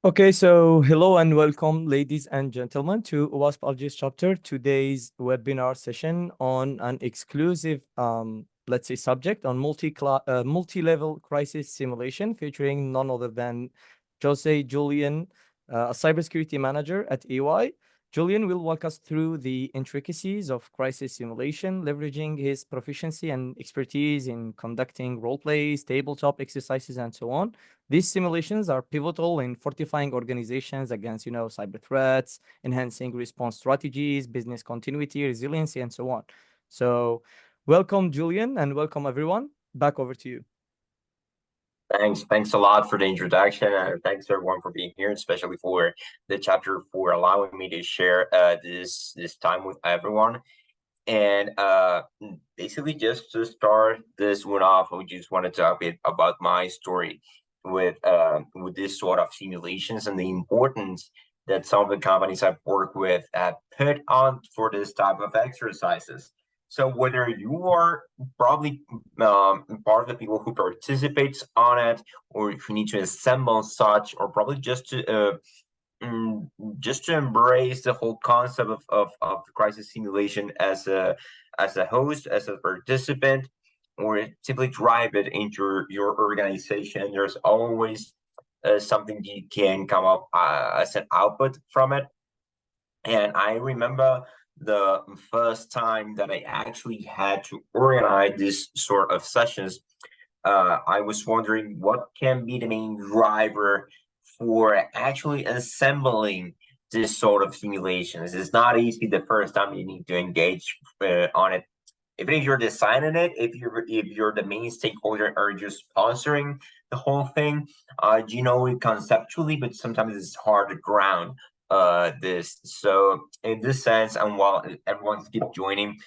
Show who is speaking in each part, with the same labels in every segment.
Speaker 1: Okay, so hello and welcome, ladies and gentlemen, to OWASP Algiers chapter. Today's webinar session on an exclusive, let's say, subject on multi-level crisis simulation, featuring none other than Jose Julian, a cybersecurity manager at EY. Julian will walk us through the intricacies of crisis simulation, leveraging his proficiency and expertise in conducting role plays, tabletop exercises, and so on. These simulations are pivotal in fortifying organizations against, cyber threats, enhancing response strategies, business continuity, resiliency, and so on. So welcome, Julian, and welcome, everyone. Back over to you.
Speaker 2: Thanks a lot for the introduction, and thanks everyone for being here, especially for the chapter for allowing me to share this time with everyone. And basically, just to start this one off, I just want to talk a bit about my story with this sort of simulations and the importance that some of the companies I've worked with have put on for this type of exercises. So whether you are probably part of the people who participates on it, or who need to assemble such, or probably just to embrace the whole concept of crisis simulation as a host, as a participant, or simply drive it into your organization, there's always something you can come up as an output from it. And I remember the first time that I actually had to organize this sort of sessions. I was wondering what can be the main driver for actually assembling this sort of simulations. It's not easy the first time you need to engage on it. Even if you're designing it, if you're the main stakeholder or just sponsoring the whole thing, you know it conceptually, but sometimes it's hard to ground this. So in this sense, and while everyone's keep joining,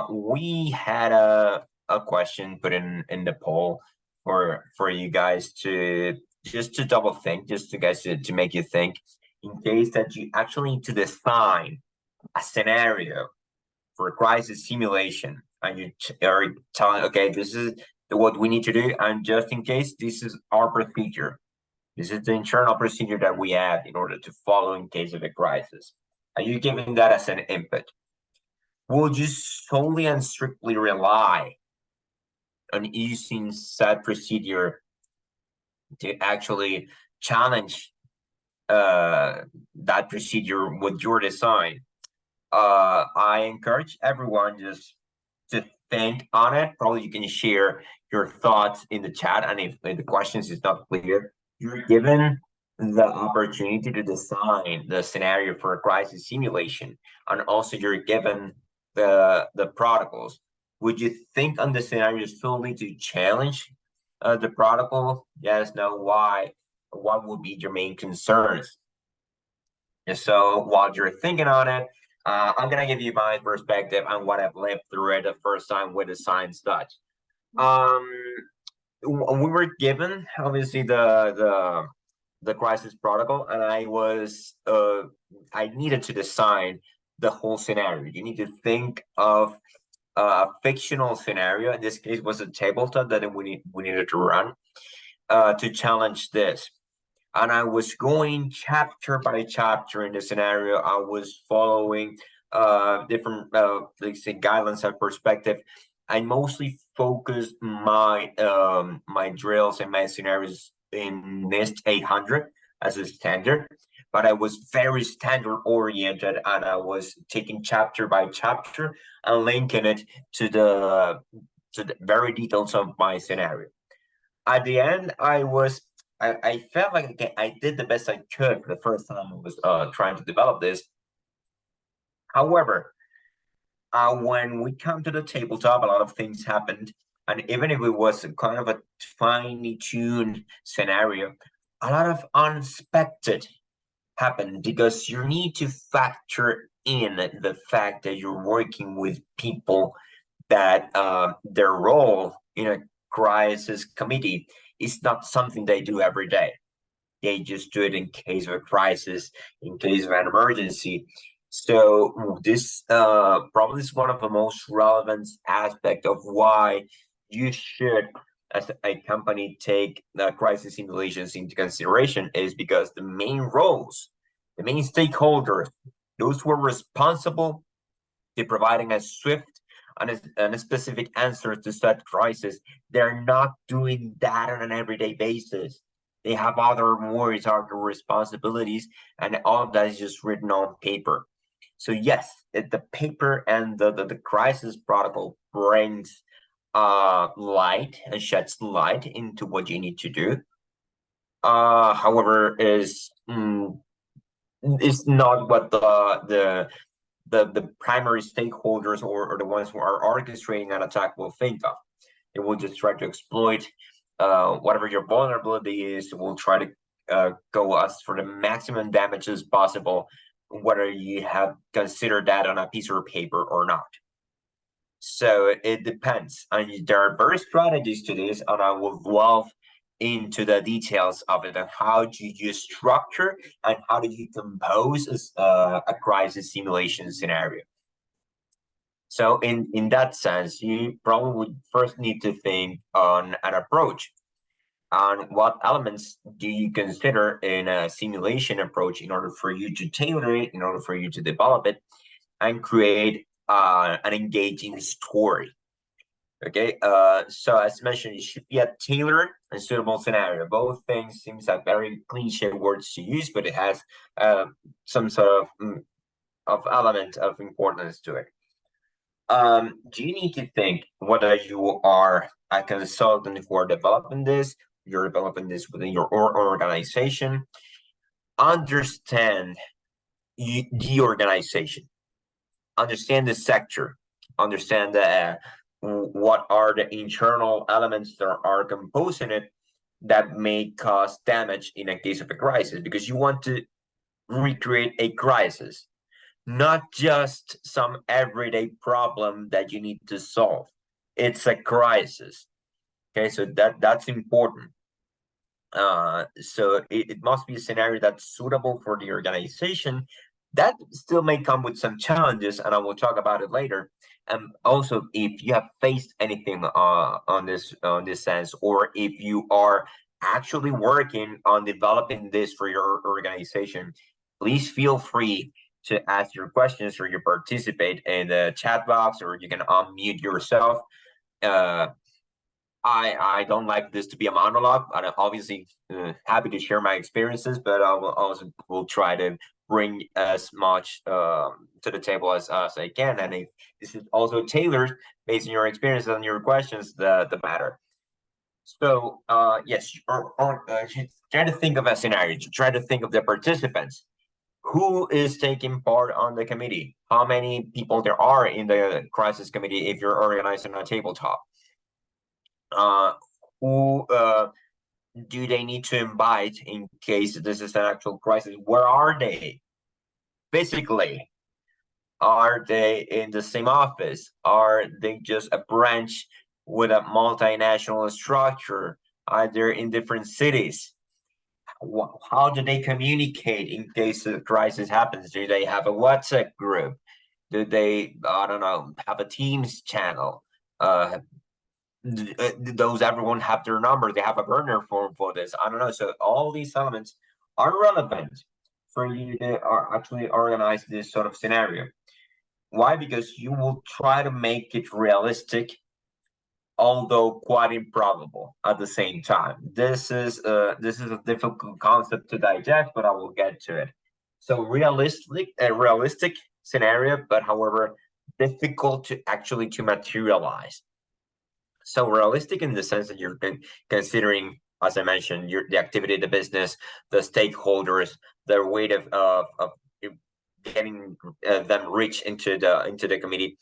Speaker 2: we had a question put in the poll for you guys to just to double think, just to guys to make you think, in case that you actually need to define a scenario for a crisis simulation, and you are telling, okay, this is what we need to do, and just in case, this is our procedure. This is the internal procedure that we have in order to follow in case of a crisis. Are you giving that as an input? Will you solely and strictly rely on using said procedure to actually challenge that procedure with your design? I encourage everyone just to think on it. Probably you can share your thoughts in the chat, and if the questions is not clear, you're given the opportunity to design the scenario for a crisis simulation, and also you're given the protocols. Would you think on the scenario solely to challenge the protocol? Yes, no, why? What would be your main concerns? And so while you're thinking on it, I'm gonna give you my perspective on what I've lived through it the first time with the science touch. We were given obviously the crisis protocol, and I needed to design the whole scenario. You need to think of a fictional scenario. In this case, was a tabletop that we needed to run to challenge this. And I was going chapter by chapter in the scenario. I was following different let's say guidelines and perspective. I mostly focused my my drills and my scenarios in NIST 800 as a standard, but I was very standard oriented, and I was taking chapter by chapter and linking it to the very details of my scenario. At the end, I felt like, okay, I did the best I could the first time I was trying to develop this. However, when we come to the tabletop, a lot of things happened, and even if it was kind of a finely tuned scenario, a lot of unexpected happened, because you need to factor in the fact that you're working with people that their role in a crisis committee is not something they do every day. They just do it in case of a crisis, in case of an emergency. So this probably is one of the most relevant aspect of why you should as a company take the crisis simulations into consideration is because the main roles, the main stakeholders, those who are responsible to providing a swift and a specific answer to such crisis, they're not doing that on an everyday basis. They have other worries, other responsibilities, and all of that is just written on paper. So yes, the paper and the crisis protocol brings light and sheds light into what you need to do. However, is not what the primary stakeholders or the ones who are orchestrating an attack will think of. They will just try to exploit whatever your vulnerability is. Will try to go as for the maximum damages possible, whether you have considered that on a piece of paper or not. So it depends. And there are various strategies to this, and I will delve into the details of it and how do you structure and how do you compose a crisis simulation scenario. So in that sense, you probably would first need to think on an approach. On what elements do you consider in a simulation approach in order for you to tailor it, in order for you to develop it, and create an engaging story. Okay, so as mentioned, it should be a tailored and suitable scenario. Both things seems like very cliche words to use, but it has some sort of element of importance to it. Do you need to think whether you are a consultant who are developing this, you're developing this within your organization, understand the organization, understand the sector, understand what are the internal elements that are composing it that may cause damage in a case of a crisis, because you want to recreate a crisis, not just some everyday problem that you need to solve. It's a crisis. Okay, so that's important. So it must be a scenario that's suitable for the organization. That still may come with some challenges, and I will talk about it later. And also, if you have faced anything on this sense, or if you are actually working on developing this for your organization, please feel free to ask your questions, or you participate in the chat box, or you can unmute yourself. I don't like this to be a monologue. I'm obviously happy to share my experiences, but I will try to bring as much to the table as I can. And if this is also tailored based on your experiences and your questions, the matter. So yes, try to think of a scenario. Try to think of the participants. Who is taking part on the committee? How many people there are in the crisis committee if you're organizing a tabletop? Who do they need to invite in case this is an actual crisis? Where are they physically? Are they in the same office? Are they just a branch with a multinational structure? Are they in different cities? How do they communicate in case a crisis happens? Do they have a WhatsApp group? Do they, I don't know, have a Teams channel? Those everyone have their number, they have a burner for this, I don't know. So all these elements are relevant for you to actually organize this sort of scenario. Why? Because you will try to make it realistic, although quite improbable at the same time. This is a difficult concept to digest, but I will get to it. So a realistic scenario, but however difficult to actually to materialize. So realistic in the sense that you're considering, as I mentioned, the activity of the business, the stakeholders, their weight of getting them reach into the committee,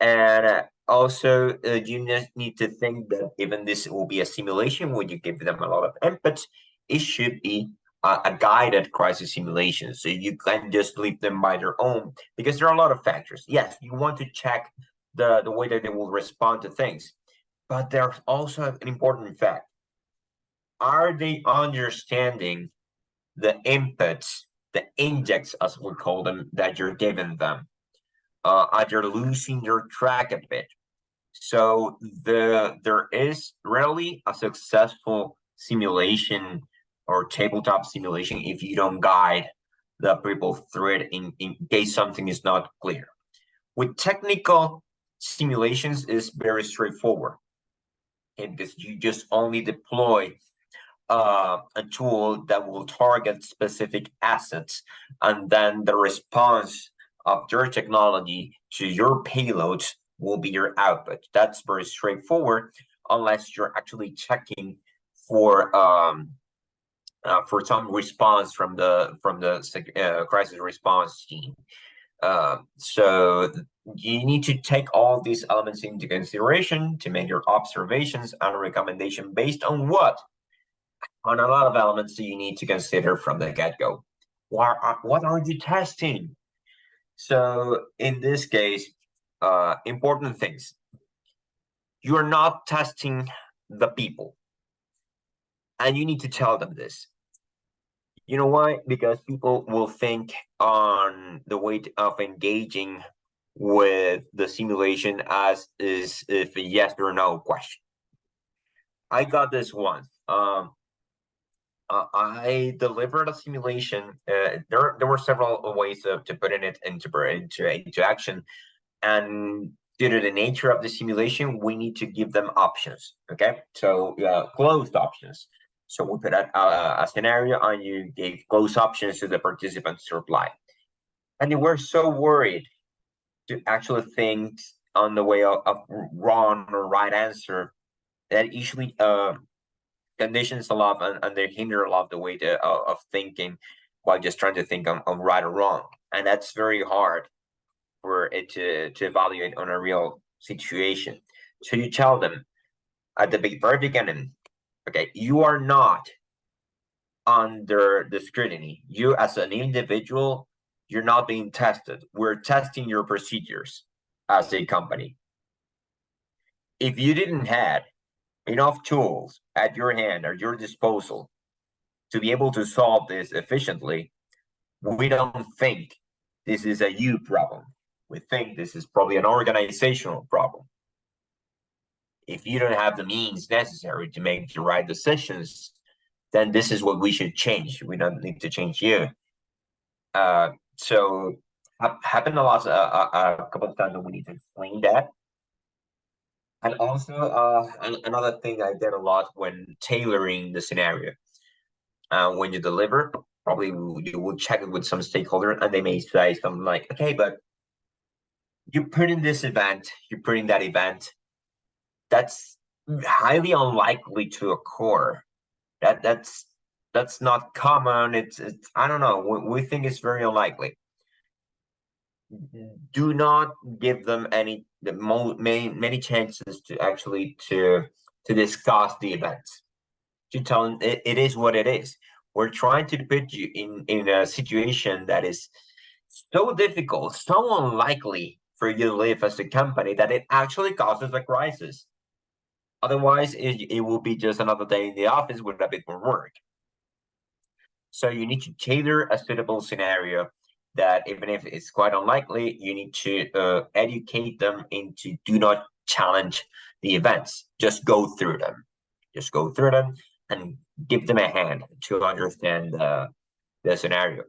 Speaker 2: and also you need to think that even this will be a simulation where you give them a lot of input, it should be a guided crisis simulation. So you can't just leave them by their own, because there are a lot of factors. Yes, you want to check the way that they will respond to things. But there's also an important fact. Are they understanding the inputs, the injects, as we call them, that you're giving them? Are they losing their track a bit? So there is rarely a successful simulation or tabletop simulation if you don't guide the people through it in case something is not clear. With technical simulations, is very straightforward, okay, because you just only deploy a tool that will target specific assets, and then the response of your technology to your payloads will be your output. That's very straightforward, unless you're actually checking for some response from the crisis response team. So you need to take all these elements into consideration to make your observations and recommendation based on what? On a lot of elements that you need to consider from the get-go. What are you testing? So in this case, important things. You are not testing the people, and you need to tell them this. You know why? Because people will think on the way of engaging with the simulation as is if a yes or no question. I got this once. I delivered a simulation. There were several ways to put it into action, and due to the nature of the simulation, we need to give them options. Okay, so closed options. So we put a scenario, and you gave closed options to the participants to reply, and they were so worried to actually think on the way of wrong or right answer that usually conditions a lot, and they hinder a lot the way of thinking while just trying to think on right or wrong, and that's very hard for it to evaluate on a real situation. So you tell them at the very beginning, okay, you are not under the scrutiny. You as an individual, you're not being tested. We're testing your procedures as a company. If you didn't have enough tools at your hand or your disposal to be able to solve this efficiently, we don't think this is a you problem. We think this is probably an organizational problem. If you don't have the means necessary to make the right decisions, then this is what we should change. We don't need to change you. So happened a lot, a couple of times that we need to explain that. And also, another thing I did a lot when tailoring the scenario. When you deliver, probably you will check it with some stakeholder, and they may say something like, "Okay, but you put in this event, you put in that event. That's highly unlikely to occur. That's not common. It's I don't know. We think it's very unlikely. Do not give them many chances to actually to discuss the events. To tell them it is what it is. We're trying to put you in a situation that is so difficult, so unlikely for you to live as a company that it actually causes a crisis. Otherwise, it will be just another day in the office with a bit more work. So you need to tailor a suitable scenario that, even if it's quite unlikely, you need to educate them into do not challenge the events. Just go through them. Just go through them and give them a hand to understand the scenario.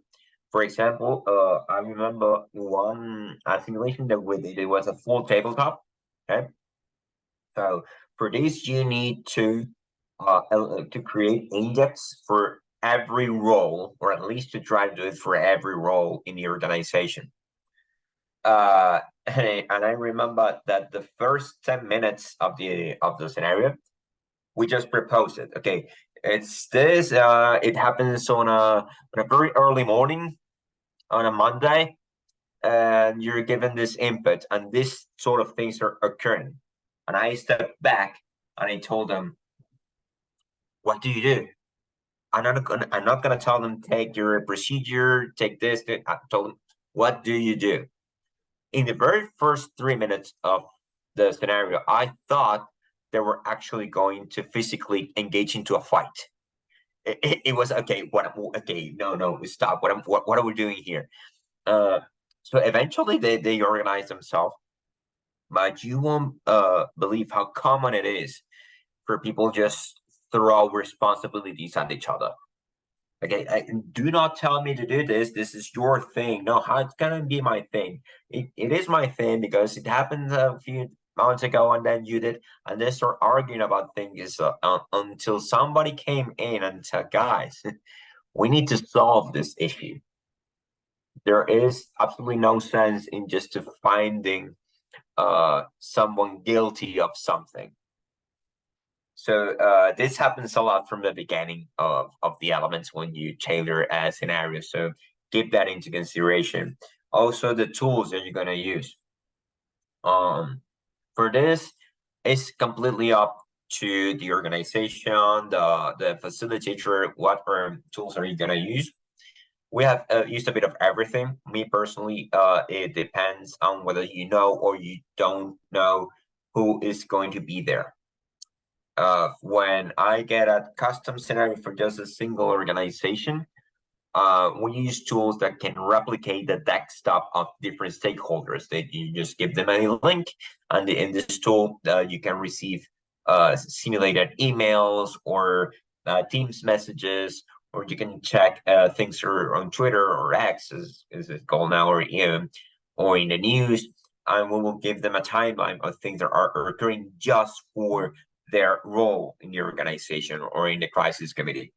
Speaker 2: For example, I remember one simulation that we did. It was a full tabletop. Okay, so for this, you need to create index for every role, or at least to try to do it for every role in the organization. And I remember that the first 10 minutes of the scenario, we just proposed it. Okay, it's this. It happens on a very early morning on a Monday, and you're given this input, and this sort of things are occurring. And I stepped back and I told them, "What do you do?" I'm not gonna tell them take your procedure, take this. I told them, "What do you do?" In the very first 3 minutes of the scenario, I thought they were actually going to physically engage into a fight. It was okay. Okay, no, stop. What are we doing here? So eventually they organize themselves, but you won't believe how common it is for people just throw responsibilities at each other. Okay, do not tell me to do this. This is your thing. No, how it's gonna be my thing? It is my thing because it happened a few months ago, and then you did, and they start arguing about things until somebody came in and said, "Guys, we need to solve this issue." There is absolutely no sense in just finding someone guilty of something. So this happens a lot from the beginning of the elements when you tailor a scenario. So keep that into consideration. Also, the tools that you're going to use. For this, it's completely up to the organization, the facilitator, what tools are you going to use. We have used a bit of everything. Me personally, it depends on whether you know or you don't know who is going to be there. When I get a custom scenario for just a single organization, we use tools that can replicate the desktop of different stakeholders. That you just give them a link, and in this tool, you can receive simulated emails or Teams messages, or you can check things on Twitter or X, as it's called now, or in the news, and we will give them a timeline of things that are occurring just for their role in the organization or in the crisis committee.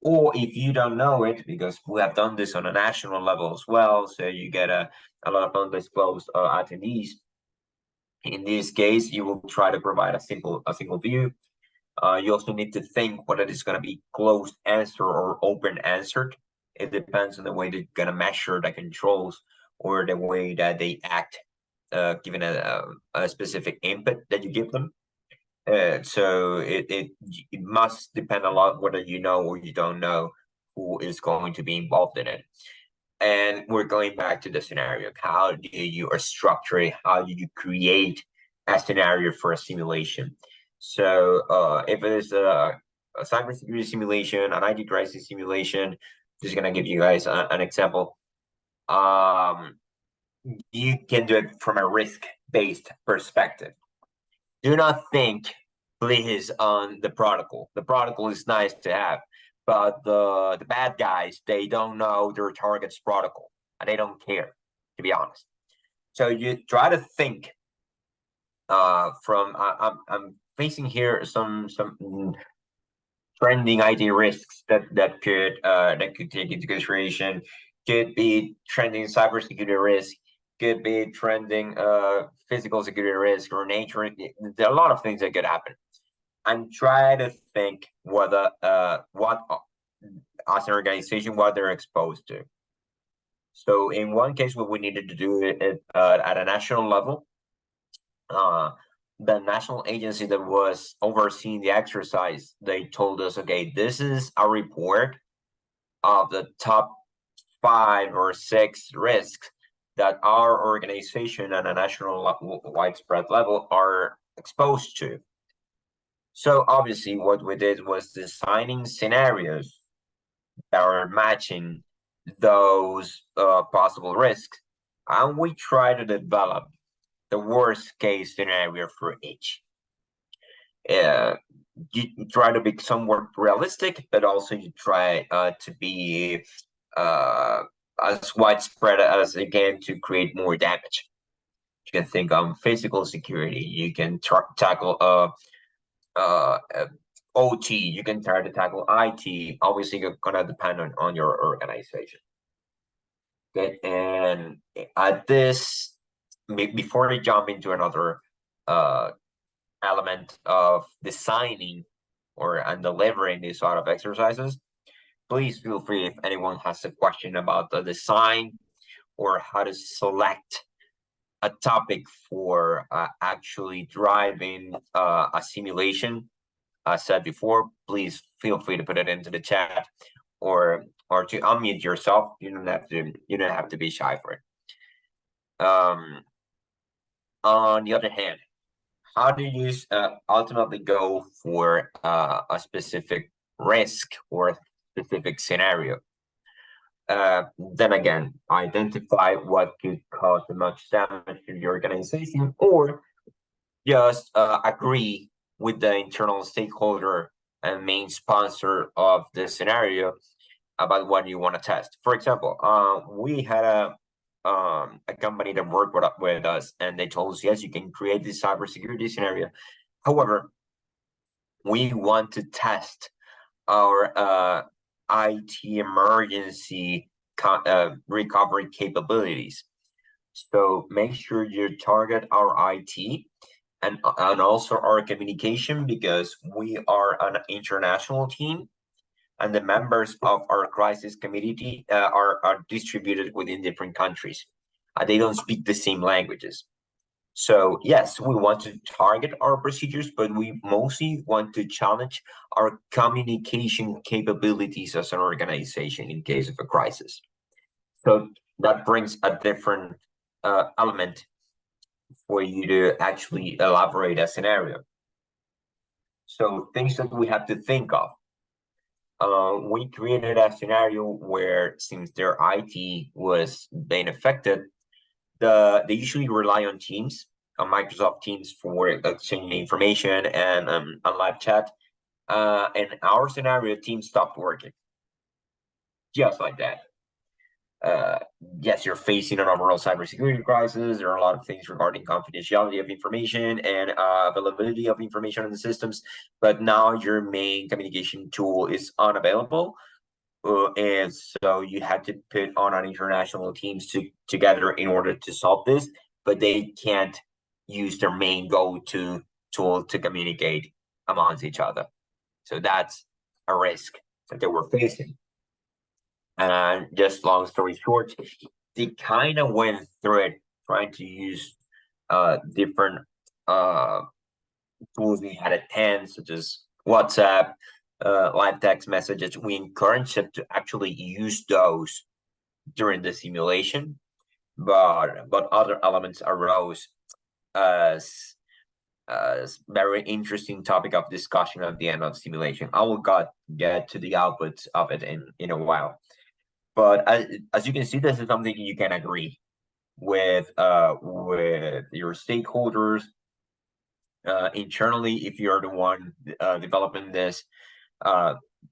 Speaker 2: Or if you don't know it, because we have done this on a national level as well, so you get a lot of undisclosed attendees. In this case, you will try to provide a single view. You also need to think whether it's going to be closed answer or open answered. It depends on the way they're going to measure the controls or the way that they act, given a specific input that you give them. So it must depend a lot whether you know or you don't know who is going to be involved in it. And we're going back to the scenario. How do you structure it? How do you create a scenario for a simulation? So if it is a cybersecurity simulation, an IT crisis simulation, just gonna give you guys an example. You can do it from a risk-based perspective. Do not think, please, on the protocol. The protocol is nice to have, but the bad guys, they don't know their target's protocol, and they don't care, to be honest. So you try to think from I'm facing here some trending IT risks that could take into consideration. Could be trending cybersecurity risk, could be trending physical security risk or nature. There are a lot of things that could happen. And try to think whether what as an organization what they're exposed to. So in one case, what we needed to do it at a national level, the national agency that was overseeing the exercise, they told us, okay, this is a report of the top 5 or 6 risks that our organization at a national widespread level are exposed to. So obviously what we did was designing scenarios that are matching those possible risks, and we try to develop the worst case scenario for each. You try to be somewhat realistic, but also you try to be as widespread as again to create more damage. You can think on physical security. You can tackle OT. You can try to tackle IT. Obviously, you're gonna depend on your organization. Okay, and at this, before I jump into another element of designing and delivering these sort of exercises, please feel free if anyone has a question about the design or how to select a topic for actually driving a simulation. As said before, please feel free to put it into the chat or to unmute yourself. You don't have to be shy for it. On the other hand, how do you ultimately go for a specific risk or a specific scenario? Then again, identify what could cause the most damage to the organization, or just agree with the internal stakeholder and main sponsor of the scenario about what you want to test. For example, we had a company that worked with us, and they told us, yes, you can create this cybersecurity scenario. However, we want to test our IT emergency recovery capabilities. So make sure you target our IT and also our communication, because we are an international team, and the members of our crisis community are distributed within different countries. They don't speak the same languages. So yes, we want to target our procedures, but we mostly want to challenge our communication capabilities as an organization in case of a crisis. So that brings a different element for you to actually elaborate a scenario. So things that we have to think of. We created a scenario where, since their IT was being affected, they usually rely on Teams, on Microsoft Teams, for exchanging information and on live chat. In our scenario, Teams stopped working, just like that. Yes, you're facing an overall cybersecurity crisis. There are a lot of things regarding confidentiality of information and availability of information in the systems, but now your main communication tool is unavailable. And so you had to put on an international teams together in order to solve this, but they can't use their main go-to tool to communicate amongst each other. So that's a risk that they were facing. And just long story short, they kind of went through it trying to use different tools we had at hand, such as WhatsApp, live text messages. We encourage them to actually use those during the simulation, but other elements arose as very interesting topic of discussion at the end of simulation. I will get to the outputs of it in a while. But as you can see, this is something you can agree with your stakeholders internally. If you're the one developing this,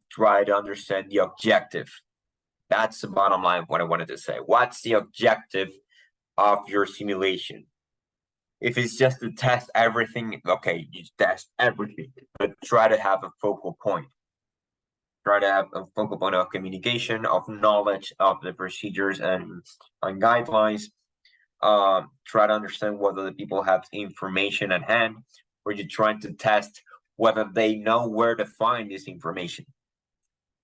Speaker 2: try to understand the objective. That's the bottom line, what I wanted to say. What's the objective of your simulation? If it's just to test everything, okay, you test everything, but try to have a focal point. Try to have a focal point of communication, of knowledge of the procedures and guidelines. Try to understand whether the people have information at hand, or you're trying to test whether they know where to find this information.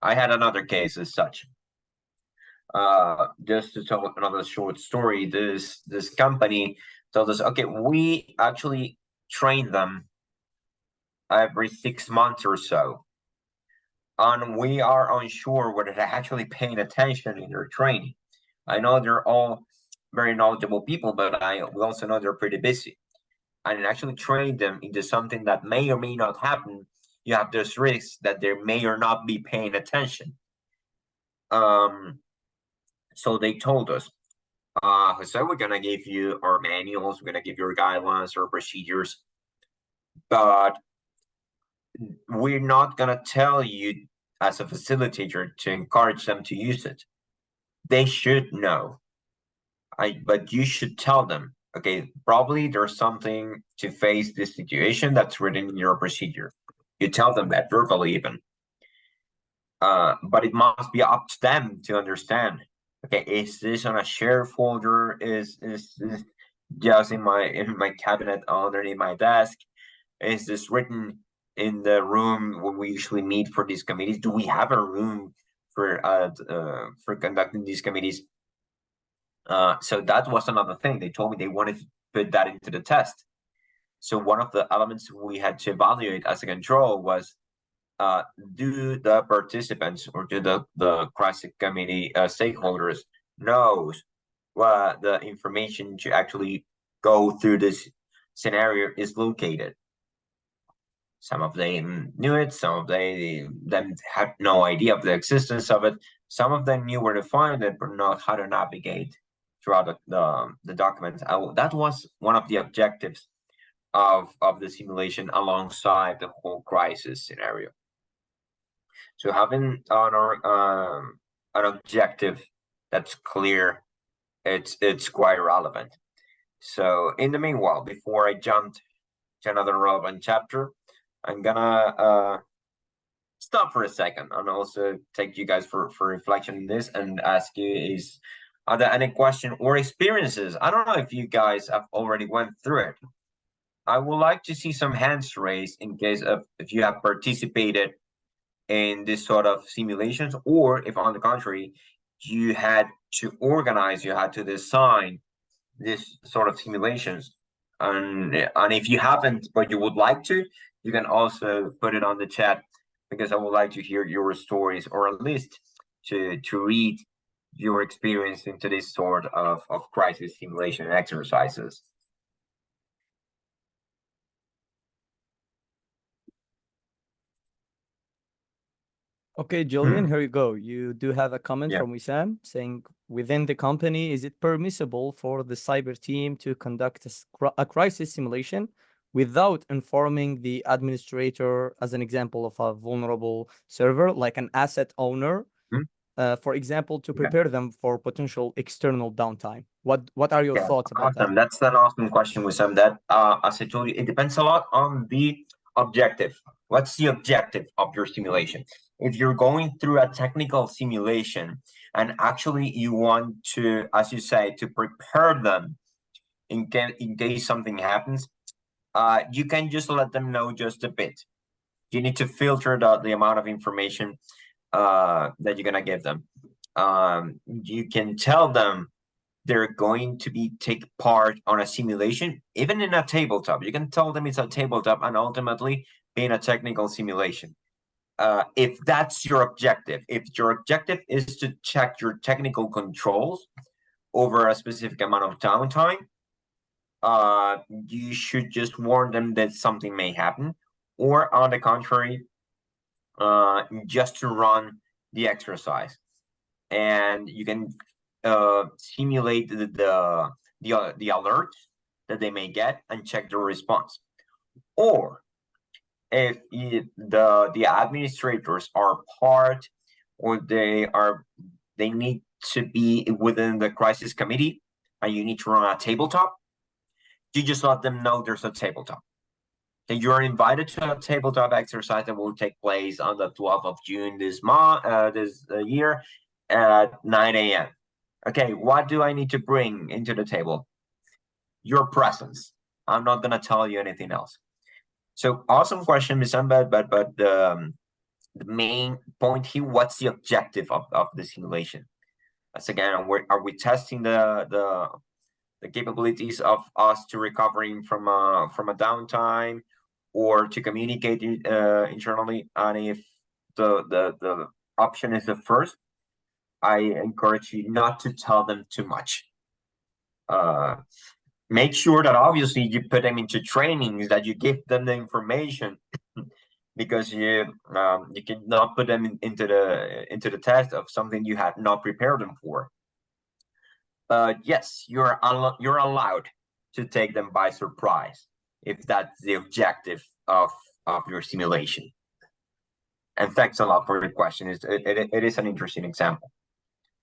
Speaker 2: I had another case as such. Just to tell another short story, this company told us, okay, we actually train them every 6 months or so, and we are unsure whether they're actually paying attention in their training. I know they're all very knowledgeable people, but we also know they're pretty busy. And actually train them into something that may or may not happen, you have this risk that they may or not be paying attention. So they told us, Jose, we're gonna give you our manuals, we're gonna give you our guidelines, our procedures, but we're not gonna tell you as a facilitator to encourage them to use it. They should know. But you should tell them, okay, probably there's something to face this situation that's written in your procedure. You tell them that verbally even. But it must be up to them to understand. Okay, is this on a share folder? Is this just in my cabinet underneath my desk? Is this written in the room where we usually meet for these committees? Do we have a room for conducting these committees? So that was another thing. They told me they wanted to put that into the test. So one of the elements we had to evaluate as a control was, do the participants or do the crisis committee stakeholders knows what the information to actually go through this scenario is located. Some of them knew it, some of them had no idea of the existence of it. Some of them knew where to find it, but not how to navigate throughout the document. That was one of the objectives of the simulation alongside the whole crisis scenario. So having an objective that's clear, it's quite relevant. So in the meanwhile, before I jump to another relevant chapter, I'm gonna stop for a second and also take you guys for reflection on this and ask you are there any question or experiences? I don't know if you guys have already went through it. I would like to see some hands raised in case of if you have participated in this sort of simulations, or if on the contrary, you had to organize, you had to design this sort of simulations. And if you haven't, but you would like to, you can also put it on the chat, because I would like to hear your stories, or at least to read your experience into this sort of crisis simulation exercises.
Speaker 1: Okay, Julian, here you go. You do have a comment
Speaker 2: Yeah.
Speaker 1: from Wissam saying, within the company, is it permissible for the cyber team to conduct a crisis simulation without informing the administrator, as an example of a vulnerable server, like an asset owner, for example, to prepare them for potential external downtime? What are your thoughts about that?
Speaker 2: Awesome. That's an awesome question, Wissam. That, as I told you, it depends a lot on the objective. What's the objective of your simulation? If you're going through a technical simulation and actually you want to, as you say, to prepare them in case something happens, you can just let them know just a bit. You need to filter the amount of information that you're gonna give them. You can tell them they're going to take part on a simulation, even in a tabletop. You can tell them it's a tabletop and ultimately being a technical simulation. If that's your objective, if your objective is to check your technical controls over a specific amount of downtime, you should just warn them that something may happen, or on the contrary, just to run the exercise. And you can simulate the alert that they may get and check their response. Or if the administrators are part, or they need to be within the crisis committee, and you need to run a tabletop, you just let them know there's a tabletop. And you're invited to a tabletop exercise that will take place on the 12th of June this year at 9 a.m. Okay, what do I need to bring into the table? Your presence. I'm not gonna tell you anything else. So awesome question, Ms. Ambed, but the main point here, what's the objective of the simulation? That's again, are we testing the capabilities of us to recovering from a downtime, or to communicate internally? And if the option is the first, I encourage you not to tell them too much. Make sure that obviously you put them into trainings, that you give them the information, because you cannot put them into the test of something you had not prepared them for. Yes, you're allowed to take them by surprise if that's the objective of your simulation. And thanks a lot for the question. It is an interesting example.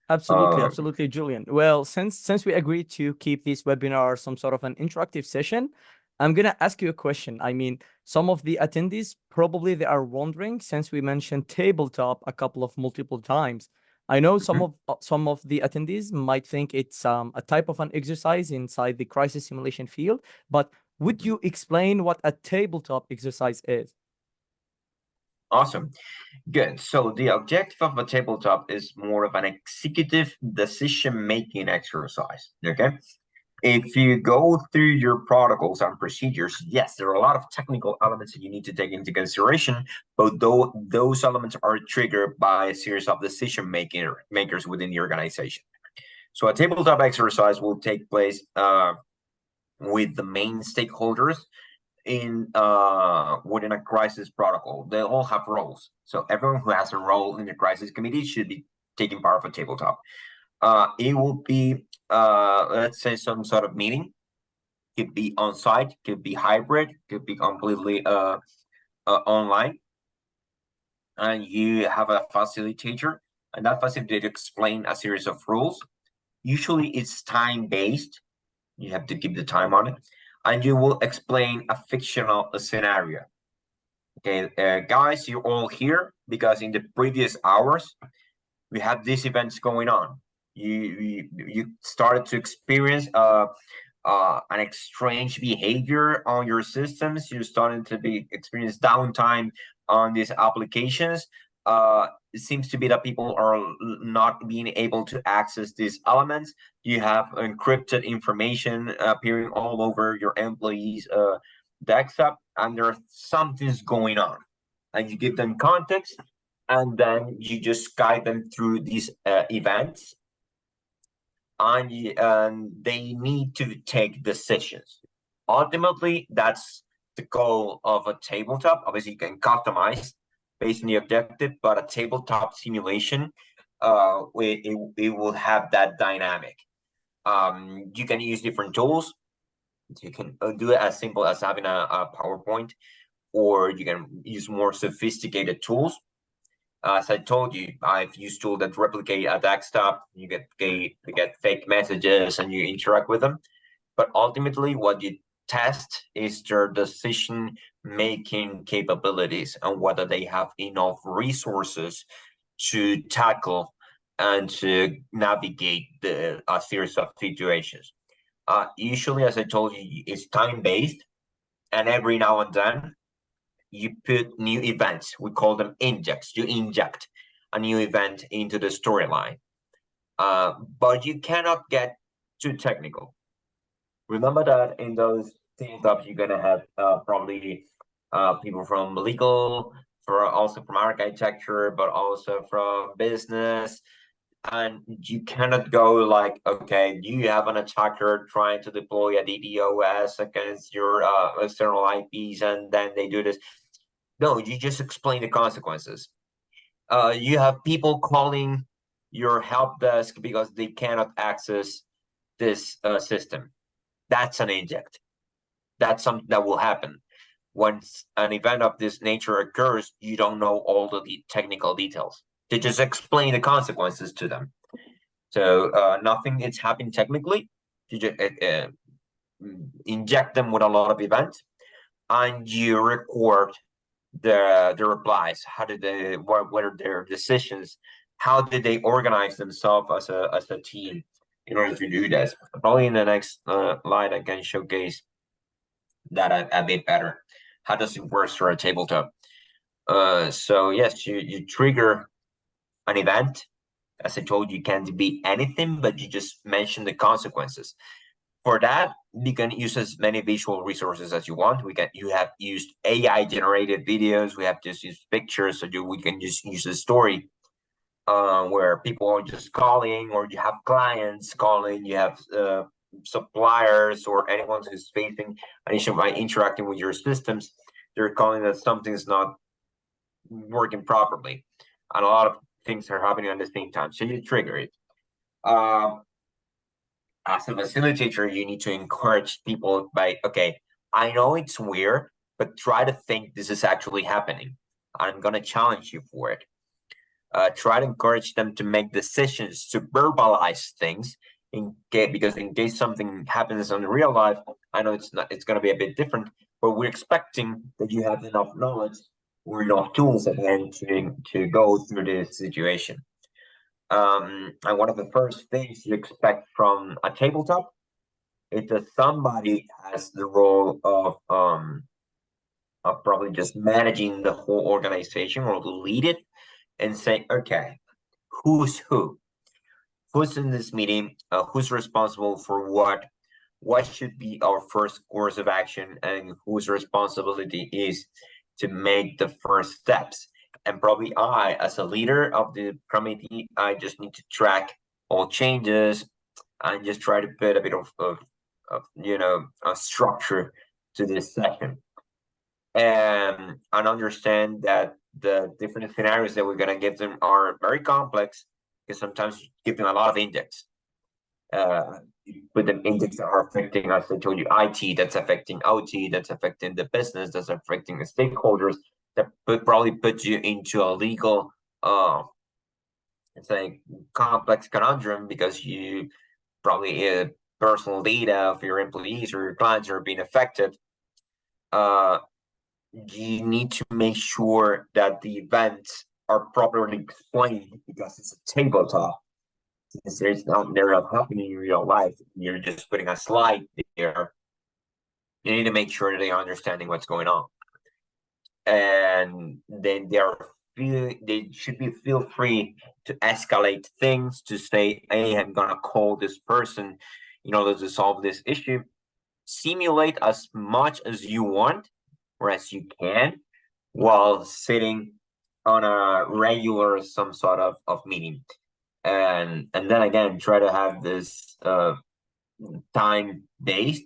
Speaker 1: Absolutely, Julian. Well, since we agreed to keep this webinar some sort of an interactive session, I'm gonna ask you a question. I mean, some of the attendees probably they are wondering, since we mentioned tabletop a couple of multiple times. I know some of the attendees might think it's a type of an exercise inside the crisis simulation field, but would you explain what a tabletop exercise is?
Speaker 2: Awesome. Good. So the objective of a tabletop is more of an executive decision-making exercise. Okay. If you go through your protocols and procedures, yes, there are a lot of technical elements that you need to take into consideration, but those elements are triggered by a series of decision makers within the organization. So a tabletop exercise will take place with the main stakeholders within a crisis protocol. They all have roles. So everyone who has a role in the crisis committee should be taking part of a tabletop. It will be let's say some sort of meeting. Could be on site, could be hybrid, could be completely online. And you have a facilitator, and that facilitator explain a series of rules. Usually it's time based. You have to keep the time on it, and you will explain a fictional scenario. Okay, guys, you're all here because in the previous hours we had these events going on. You started to experience an strange behavior on your systems. You're starting to be experience downtime on these applications. It seems to be that people are not being able to access these elements. You have encrypted information appearing all over your employees' desktop, and there's something's going on. And you give them context, and then you just guide them through these events, and they need to take decisions. Ultimately, that's the goal of a tabletop. Obviously, you can customize based on the objective, but a tabletop simulation, it will have that dynamic. You can use different tools. You can do it as simple as having a PowerPoint, or you can use more sophisticated tools. As I told you, I've used tools that replicate a desktop. You get fake messages and you interact with them. But ultimately, what you test is their decision-making capabilities and whether they have enough resources to tackle and to navigate a series of situations. Usually, as I told you, it's time-based, and every now and then you put new events. We call them injects. You inject a new event into the storyline, but you cannot get too technical. Remember that in those tabletops, you're gonna have probably people from legal, also from architecture, but also from business. And you cannot go like, okay, you have an attacker trying to deploy a DDoS against your external IPs, and then they do this. No, you just explain the consequences. You have people calling your help desk because they cannot access this system. That's an inject. That's something that will happen. Once an event of this nature occurs, you don't know all the technical details. They just explain the consequences to them. So nothing is happening technically. You just inject them with a lot of events, and you record the replies. How did they? What are their decisions? How did they organize themselves as a team in order to do this? Probably in the next slide, I can showcase that a bit better. How does it work for a tabletop? So yes, you trigger an event. As I told you, it can be anything, but you just mention the consequences. For that, you can use as many visual resources as you want. You have used AI generated videos. We have just used pictures, so we can just use a story where people are just calling, or you have clients calling, you have suppliers or anyone who's facing an issue by interacting with your systems. They're calling that something's not working properly, and a lot of things are happening at the same time. So you trigger it. As a facilitator, you need to encourage people by, okay, I know it's weird, but try to think this is actually happening. I'm going to challenge you for it. Try to encourage them to make decisions, to verbalize things, because in case something happens in real life, I know it's going to be a bit different, but we're expecting that you have enough knowledge or enough tools at hand to go through this situation. And one of the first things you expect from a tabletop is that somebody has the role of probably just managing the whole organization, or to lead it and say, okay, who's in this meeting, who's responsible for what should be our first course of action, and whose responsibility is to make the first steps. And probably I, as a leader of the committee, I just need to track all changes and just try to put a bit of a structure to this session. and understand that the different scenarios that we're going to give them are very complex, because sometimes you give them a lot of index. You put them index that are affecting, as I told you, IT, that's affecting OT, that's affecting the business, that's affecting the stakeholders, that probably put you into a legal, it's like complex conundrum, because you probably personal data of your employees or your clients are being affected. You need to make sure that the events are properly explained, because it's a tabletop. Since they're not happening in real life, you're just putting a slide there. You need to make sure that they are understanding what's going on, and then they should be feel free to escalate things, to say, "Hey, I'm gonna call this person in order to solve this issue." Simulate as much as you want or as you can while sitting on a regular some sort of meeting, and then again try to have this time based,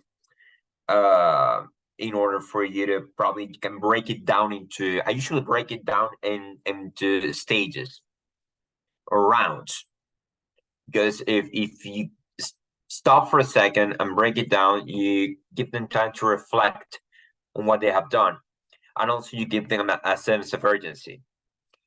Speaker 2: in order for you to probably can break it down into, I usually break it down into stages or rounds, because if you stop for a second and break it down, you give them time to reflect on what they have done, and also you give them a sense of urgency.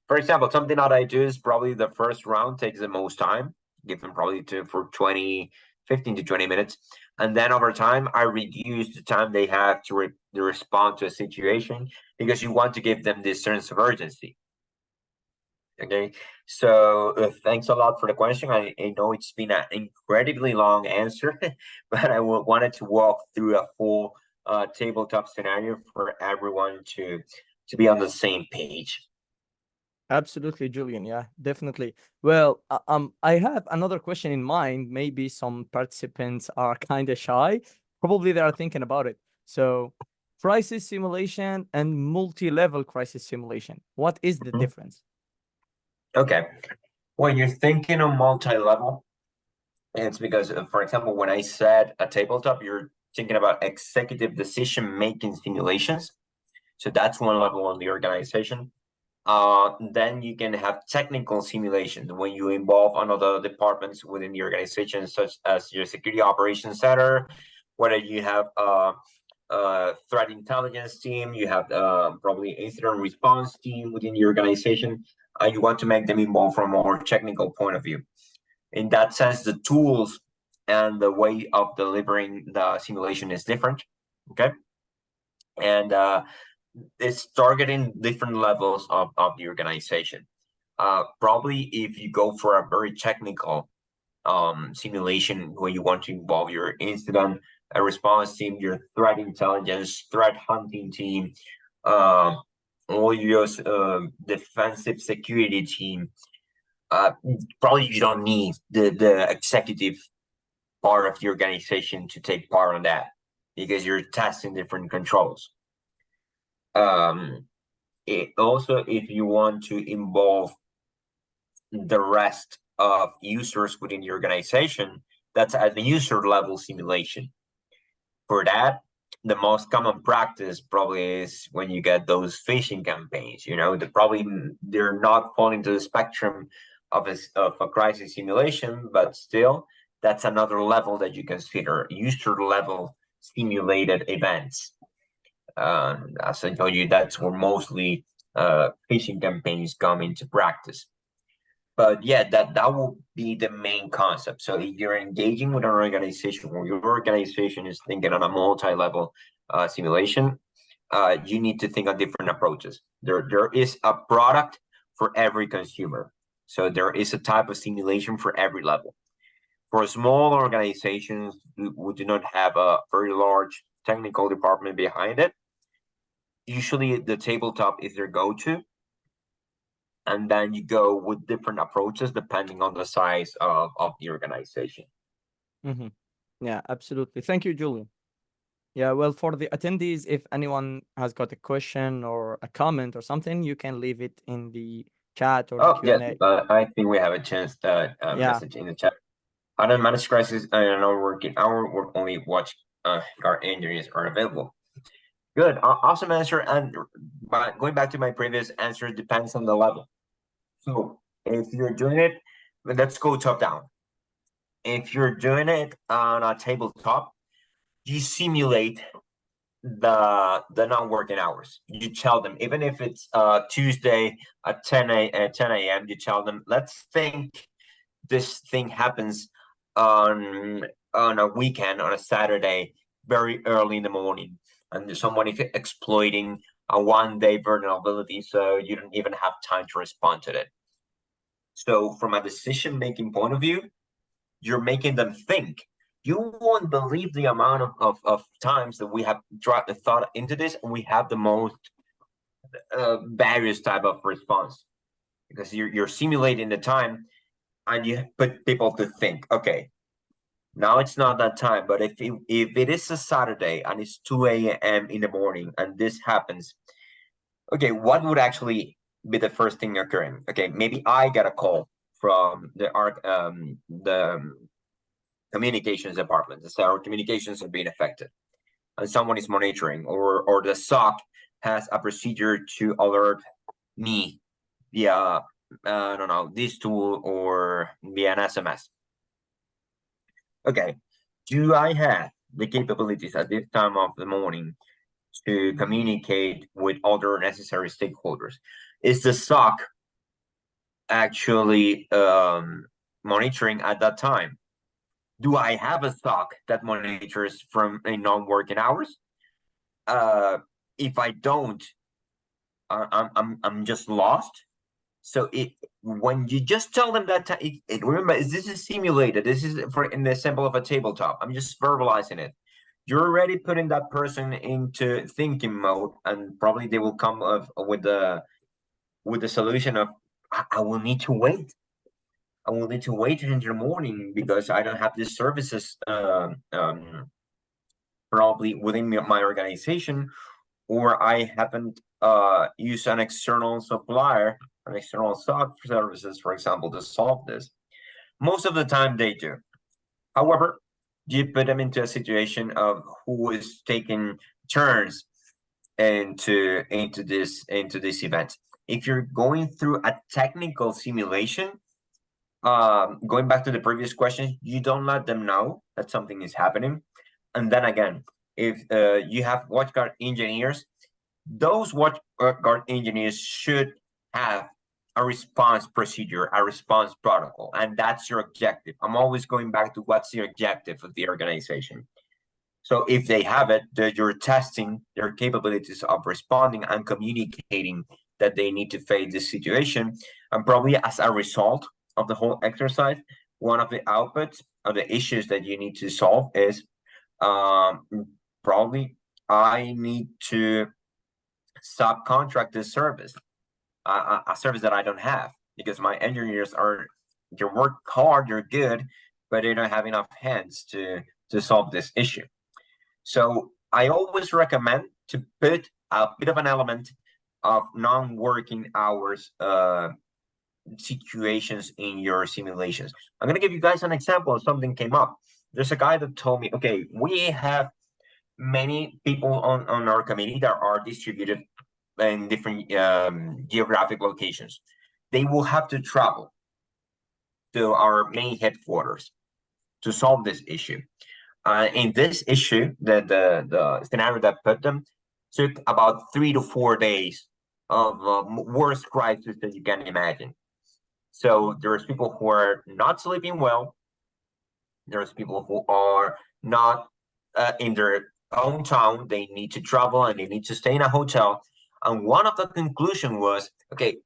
Speaker 2: For example, something that I do is probably the first round takes the most time, give them probably for 15 to 20 minutes. And then over time, I reduce the time they have to respond to a situation, because you want to give them this sense of urgency. Okay, so thanks a lot for the question. I know it's been an incredibly long answer, but I wanted to walk through a full tabletop scenario for everyone to be on the same page.
Speaker 1: Absolutely, Julian. Yeah, definitely. Well, I have another question in mind. Maybe some participants are kind of shy. Probably they are thinking about it. So, crisis simulation and multi-level crisis simulation. What is the
Speaker 2: Mhm.
Speaker 1: difference?
Speaker 2: Okay, when you're thinking of multi-level, it's because, for example, when I said a tabletop, you're thinking about executive decision-making simulations. So that's one level on the organization. Then you can have technical simulations when you involve another departments within the organization, such as your security operations center, whether you have a threat intelligence team, you have probably incident response team within the organization. You want to make them involved from a more technical point of view. In that sense, the tools and the way of delivering the simulation is different. Okay, and it's targeting different levels of the organization. Probably if you go for a very technical simulation where you want to involve your incident response team, your threat intelligence, threat hunting team, uh, or your defensive security team, probably you don't need the executive part of the organization to take part on that, because you're testing different controls. Also, if you want to involve the rest of users within the organization, that's at the user level simulation. For that, the most common practice probably is when you get those phishing campaigns. They're not falling to the spectrum of a crisis simulation, but still, that's another level that you consider user level simulated events. As I told you, that's where mostly phishing campaigns come into practice. But yeah, that will be the main concept. So if you're engaging with an organization, or your organization is thinking on a multi-level simulation, you need to think on different approaches. There is a product for every consumer. So there is a type of simulation for every level. For small organizations who do not have a very large technical department behind it, usually the tabletop is their go-to, and then you go with different approaches depending on the size of the organization.
Speaker 1: Mm-hmm. Yeah, absolutely. Thank you, Julian. Yeah, well, for the attendees, if anyone has got a question or a comment or something, you can leave it in the chat or the
Speaker 2: Oh yes,
Speaker 1: Q&A.
Speaker 2: I think we have a chance
Speaker 1: Yeah.
Speaker 2: message in the chat. I don't manage crisis. I don't know working hour. We're only watch our injuries are available. Good, awesome answer. And going back to my previous answer, it depends on the level. So if you're doing it, let's go top down. If you're doing it on a tabletop, you simulate the non-working hours. You tell them, even if it's Tuesday at 10 a.m., you tell them, let's think this thing happens on a weekend, on a Saturday, very early in the morning, and someone is exploiting a one-day vulnerability, so you don't even have time to respond to it. So from a decision-making point of view, you're making them think. You won't believe the amount of times that we have thought into this, and we have the most various type of response, because you're simulating the time and you put people to think, okay, now it's not that time, but if it is a Saturday and it's 2 a.m. in the morning and this happens, okay, what would actually be the first thing occurring? Okay, maybe I get a call from the communications department that say our communications are being affected, and someone is monitoring, or the SOC has a procedure to alert me via I don't know, this tool or via an SMS. Okay, do I have the capabilities at this time of the morning to communicate with other necessary stakeholders? Is the SOC actually monitoring at that time? Do I have a SOC that monitors from non-working hours? If I don't, I'm just lost. So when you just tell them that, remember, this is simulated. This is for in the example of a tabletop. I'm just verbalizing it. You're already putting that person into thinking mode, and probably they will come up with the solution of, I will need to wait. I will need to wait until morning because I don't have these services probably within my organization, or I haven't used an external supplier, an external SOC services, for example, to solve this. Most of the time they do. However, you put them into a situation of who is taking turns into this event. If you're going through a technical simulation, going back to the previous question, you don't let them know that something is happening. And then again, if you have watchguard engineers, those watchguard engineers should have a response procedure, a response protocol, and that's your objective. I'm always going back to what's the objective of the organization. So if they have it, you're testing their capabilities of responding and communicating that they need to face this situation. And probably as a result of the whole exercise, one of the outputs of the issues that you need to solve is probably I need to subcontract this service, a service that I don't have, because my engineers they work hard, they're good, but they don't have enough hands to solve this issue. So I always recommend to put a bit of an element of non-working hours situations in your simulations. I'm gonna give you guys an example of something came up. There's a guy that told me, okay, we have many people on our committee that are distributed in different geographic locations. They will have to travel to our main headquarters to solve this issue. In this issue, the scenario that put them took about 3 to 4 days of worst crisis that you can imagine. So there's people who are not sleeping well. There's people who are not in their own town. They need to travel and they need to stay in a hotel. And one of the conclusion was, okay,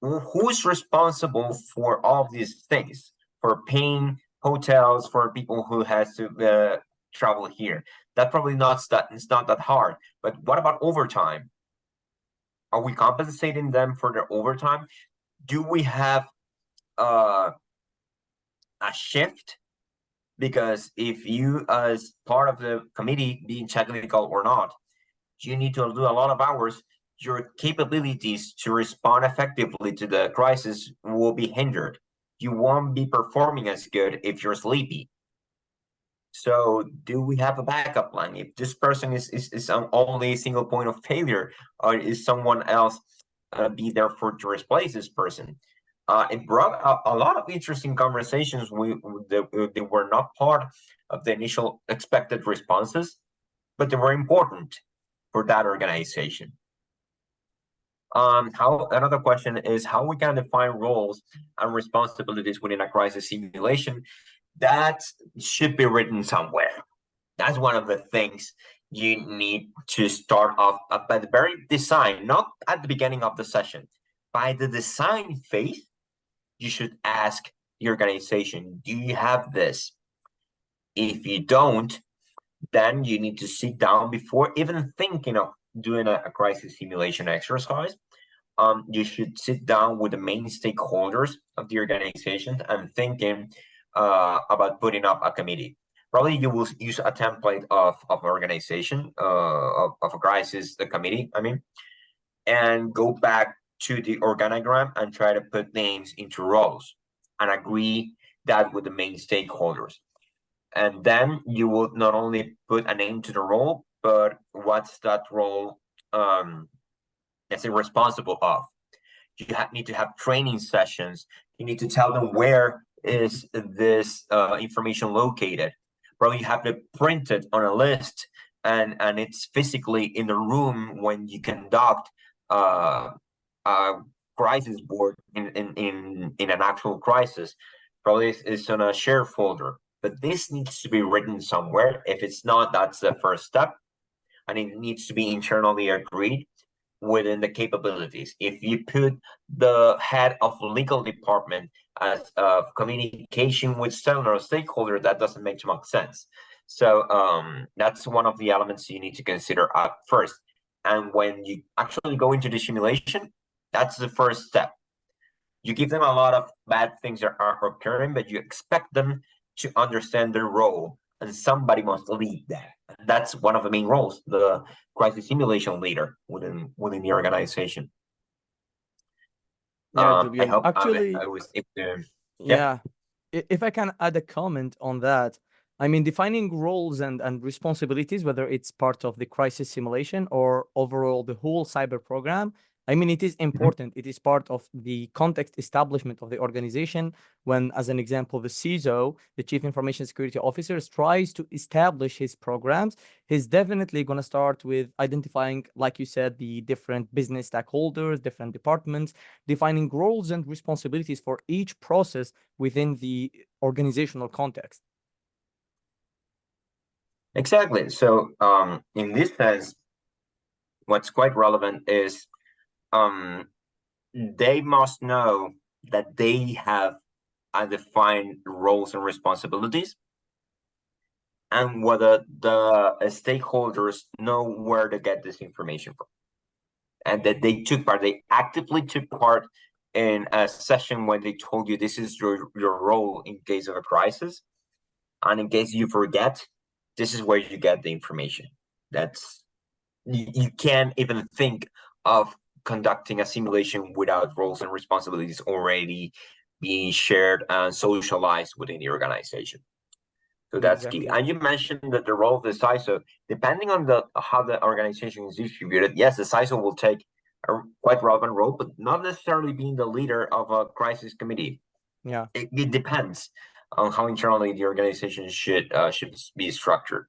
Speaker 2: who's responsible for all of these things, for paying hotels for people who has to travel here? That probably it's not that hard. But what about overtime? Are we compensating them for their overtime? Do we have a shift? Because if you, as part of the committee, being technical or not, you need to do a lot of hours, your capabilities to respond effectively to the crisis will be hindered. You won't be performing as good if you're sleepy. So do we have a backup plan? If this person is on only a single point of failure, or is someone else be there to replace this person? It brought a lot of interesting conversations that were not part of the initial expected responses, but they were important for that organization. How another question is how we can define roles and responsibilities within a crisis simulation. That should be written somewhere. That's one of the things you need to start off by the very design, not at the beginning of the session. By the design phase, you should ask the organization, do you have this? If you don't, then you need to sit down before even thinking of doing a crisis simulation exercise. You should sit down with the main stakeholders of the organization and thinking about putting up a committee. Probably you will use a template of organization, of a crisis committee, and go back to the organogram and try to put names into roles and agree that with the main stakeholders. And then you will not only put a name to the role, but what's that role let's say responsible of. You need to have training sessions. You need to tell them where is this information located. Probably you have to print it on a list, and it's physically in the room when you conduct a crisis board in an actual crisis. Probably it's on a share folder, but this needs to be written somewhere. If it's not, that's the first step, and it needs to be internally agreed within the capabilities. If you put the head of legal department as communication with several stakeholders, that doesn't make too much sense. So that's one of the elements you need to consider at first. And when you actually go into the simulation, that's the first step. You give them a lot of bad things that are occurring, but you expect them to understand their role, and somebody must lead that. And that's one of the main roles, the crisis simulation leader within the organization.
Speaker 1: Yeah,
Speaker 2: I
Speaker 1: Julian.
Speaker 2: hope
Speaker 1: Actually,
Speaker 2: I was able to. Yeah.
Speaker 1: yeah. If I can add a comment on that, I mean, defining roles and responsibilities, whether it's part of the crisis simulation or overall the whole cyber program, I mean, it is important. It is part of the context establishment of the organization. When, as an example, the CISO, the Chief Information Security Officer, tries to establish his programs, he's definitely going to start with identifying, like you said, the different business stakeholders, different departments, defining roles and responsibilities for each process within the organizational context.
Speaker 2: Exactly. So in this sense, what's quite relevant is they must know that they have defined roles and responsibilities, and whether the stakeholders know where to get this information from, and that they actively took part in a session when they told you this is your role in case of a crisis, and in case you forget, this is where you get the information. That's you can't even think of conducting a simulation without roles and responsibilities already being shared and socialized within the organization. So that's key.
Speaker 1: Exactly.
Speaker 2: And you mentioned that the role of the CISO, depending on how the organization is distributed, yes, the CISO will take a quite relevant role, but not necessarily being the leader of a crisis committee.
Speaker 1: Yeah.
Speaker 2: It depends on how internally the organization should be structured.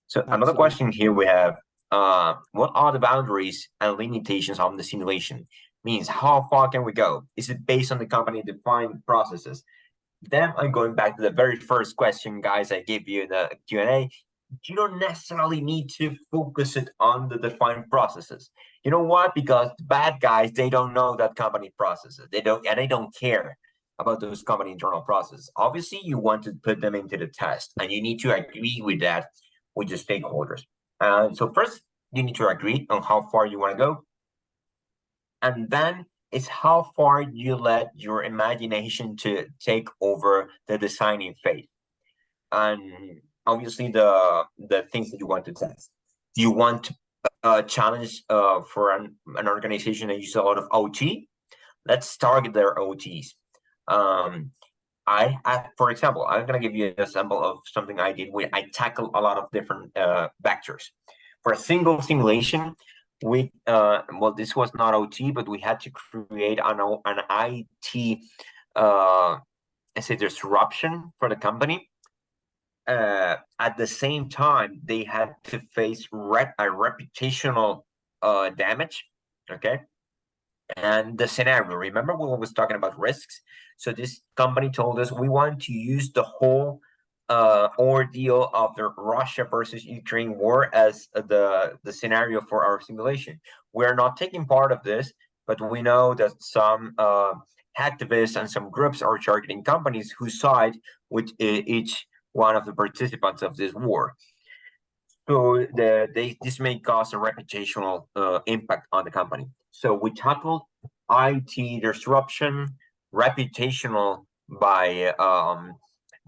Speaker 2: So another question
Speaker 1: Absolutely.
Speaker 2: here we have, what are the boundaries and limitations of the simulation? Means how far can we go? Is it based on the company defined processes? Then I'm going back to the very first question, guys, I gave you in the Q&A. You don't necessarily need to focus it on the defined processes. You know what? Because the bad guys, they don't know that company processes. They don't care about those company internal processes. Obviously, you want to put them into the test, and you need to agree with that with your stakeholders. So first, you need to agree on how far you want to go, and then it's how far you let your imagination to take over the designing phase. And obviously the things that you want to test. Do you want a challenge for an organization that uses a lot of OT? Let's target their OTs. for example, I'm gonna give you an example of something I did where I tackle a lot of different vectors. For a single simulation, we well, this was not OT, but we had to create an IT let's say disruption for the company. At the same time, they had to face a reputational damage. Okay, and the scenario. Remember when we was talking about risks? So this company told us we want to use the whole ordeal of the Russia versus Ukraine war as the scenario for our simulation. We're not taking part of this, but we know that some activists and some groups are targeting companies who side with each one of the participants of this war. So this may cause a reputational impact on the company. So we tackled IT disruption, reputational by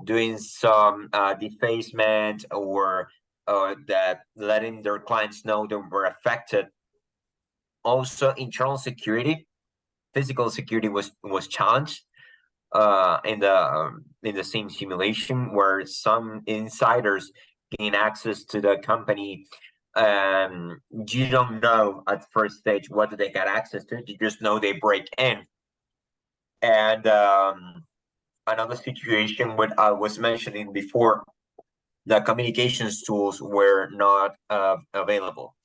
Speaker 2: doing some defacement or that letting their clients know that we're affected. Also, internal security, physical security was challenged in the same simulation where some insiders gain access to the company. You don't know at first stage what they got access to. You just know they break in. And another situation what I was mentioning before, the communications tools were not available.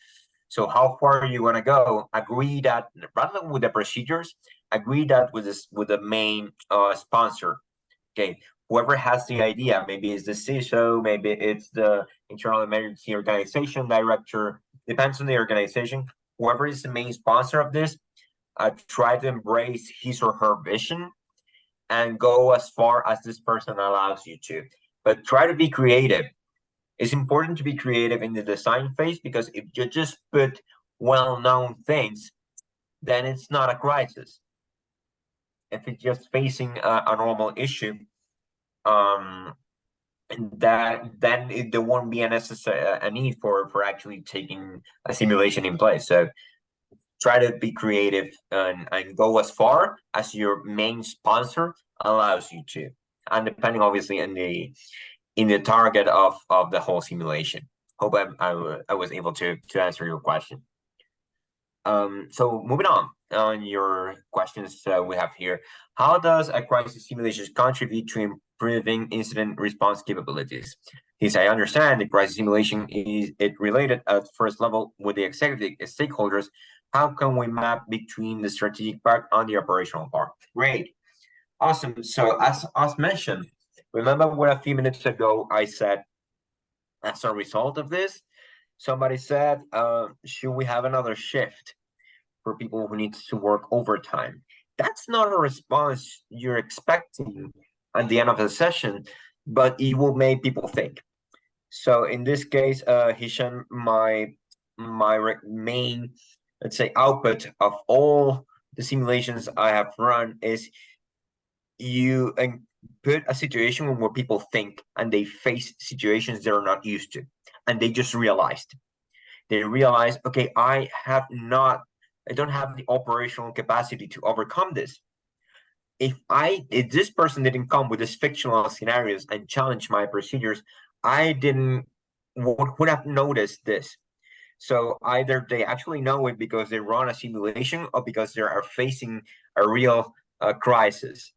Speaker 2: So how far you want to go? Agree that rather with the procedures, agree that with the main sponsor. Okay, whoever has the idea, maybe it's the CISO, maybe it's the internal emergency organization director, depends on the organization. Whoever is the main sponsor of this, try to embrace his or her vision and go as far as this person allows you to. But try to be creative. It's important to be creative in the design phase because if you just put well-known things, then it's not a crisis. If it's just facing a normal issue, there won't be a need for actually taking a simulation in place. So try to be creative and go as far as your main sponsor allows you to, and depending obviously in the target of the whole simulation. Hope I was able to answer your question. So moving on your questions we have here. How does a crisis simulation contribute to improving incident response capabilities? Yes, I understand the crisis simulation is related at first level with the executive stakeholders. How can we map between the strategic part and the operational part? Great, awesome. So as mentioned, remember what a few minutes ago I said as a result of this, somebody said, should we have another shift for people who need to work overtime? That's not a response you're expecting at the end of the session, but it will make people think. So in this case, Hisham, my main, let's say, output of all the simulations I have run is you put a situation where people think and they face situations they're not used to, and they just realized. They realize, okay, I don't have the operational capacity to overcome this. If this person didn't come with these fictional scenarios and challenge my procedures, I would have noticed this. So either they actually know it because they run a simulation or because they are facing a real crisis.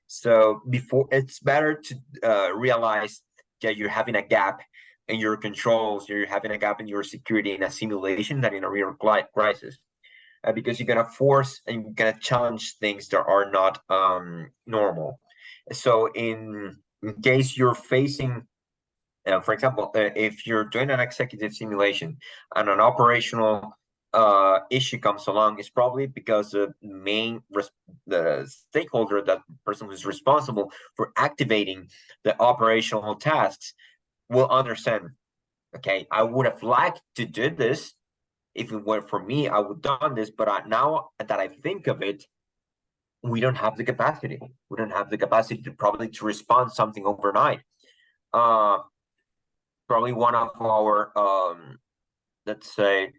Speaker 2: So before, it's better to realize that you're having a gap in your controls, you're having a gap in your security in a simulation than in a real crisis. Because you're gonna force and you're gonna challenge things that are not normal. So in case you're facing, for example, if you're doing an executive simulation and an operational issue comes along, it's probably because the the stakeholder, that person who's responsible for activating the operational tasks, will understand. Okay, I would have liked to do this. If it were for me, I would have done this, but now that I think of it, we don't have the capacity. We don't have the capacity to probably to respond something overnight. Probably one of our let's say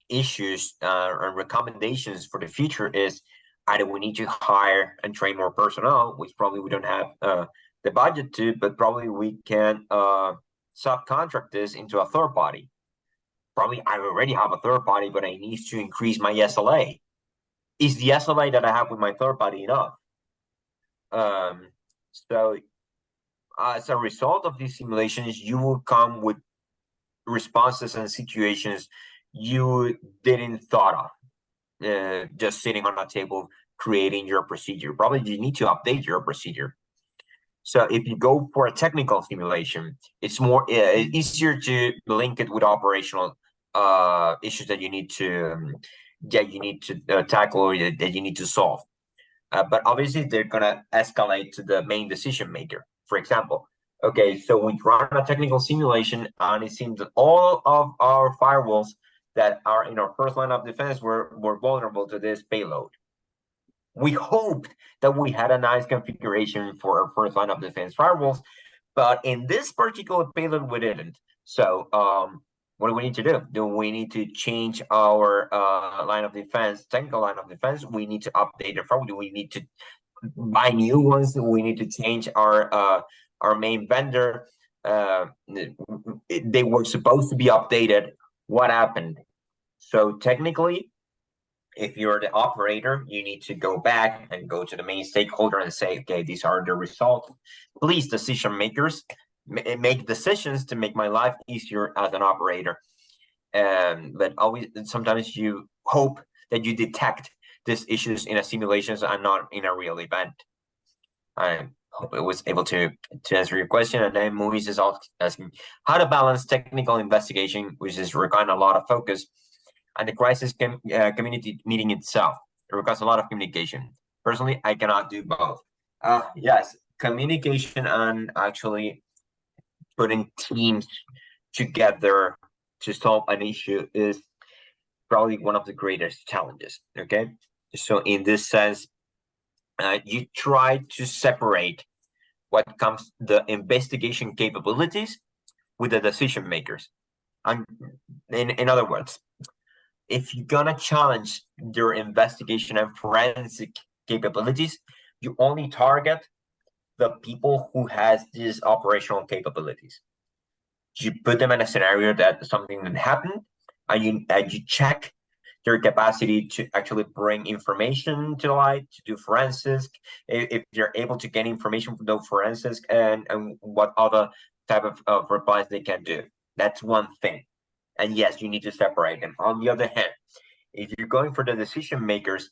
Speaker 2: issues and recommendations for the future is either we need to hire and train more personnel, which probably we don't have the budget to, but probably we can subcontract this into a third party. Probably I already have a third party, but I need to increase my SLA. Is the SLA that I have with my third party enough? So as a result of these simulations, you will come with responses and situations you didn't thought of, just sitting on a table creating your procedure. Probably you need to update your procedure. So if you go for a technical simulation, it's more easier to link it with operational issues that you need to tackle or that you need to solve. But obviously, they're gonna escalate to the main decision maker. For example, okay, so we run a technical simulation, and it seems that all of our firewalls that are in our first line of defense were vulnerable to this payload. We hoped that we had a nice configuration for our first line of defense firewalls, but in this particular payload, we didn't. So what do we need to do? Do we need to change our line of defense, technical line of defense? We need to update the firewall. Do we need to buy new ones? Do we need to change our main vendor? They were supposed to be updated. What happened? So technically, if you're the operator, you need to go back and go to the main stakeholder and say, okay, these are the results. Please, decision makers, make decisions to make my life easier as an operator. But always, sometimes you hope that you detect these issues in a simulations and not in a real event. I hope I was able to answer your question. And then Moise is asking how to balance technical investigation, which is requiring a lot of focus, and the crisis community meeting itself. It requires a lot of communication. Personally, I cannot do both. Yes, communication and actually putting teams together to solve an issue is probably one of the greatest challenges. Okay, so in this sense, you try to separate what comes the investigation capabilities with the decision makers. And in other words, if you're gonna challenge their investigation and forensic capabilities, you only target the people who has these operational capabilities. You put them in a scenario that something that happened, and you check their capacity to actually bring information to light, to do forensics, if they're able to get information from those forensics, and what other type of replies they can do. That's one thing. And yes, you need to separate them. On the other hand, if you're going for the decision makers,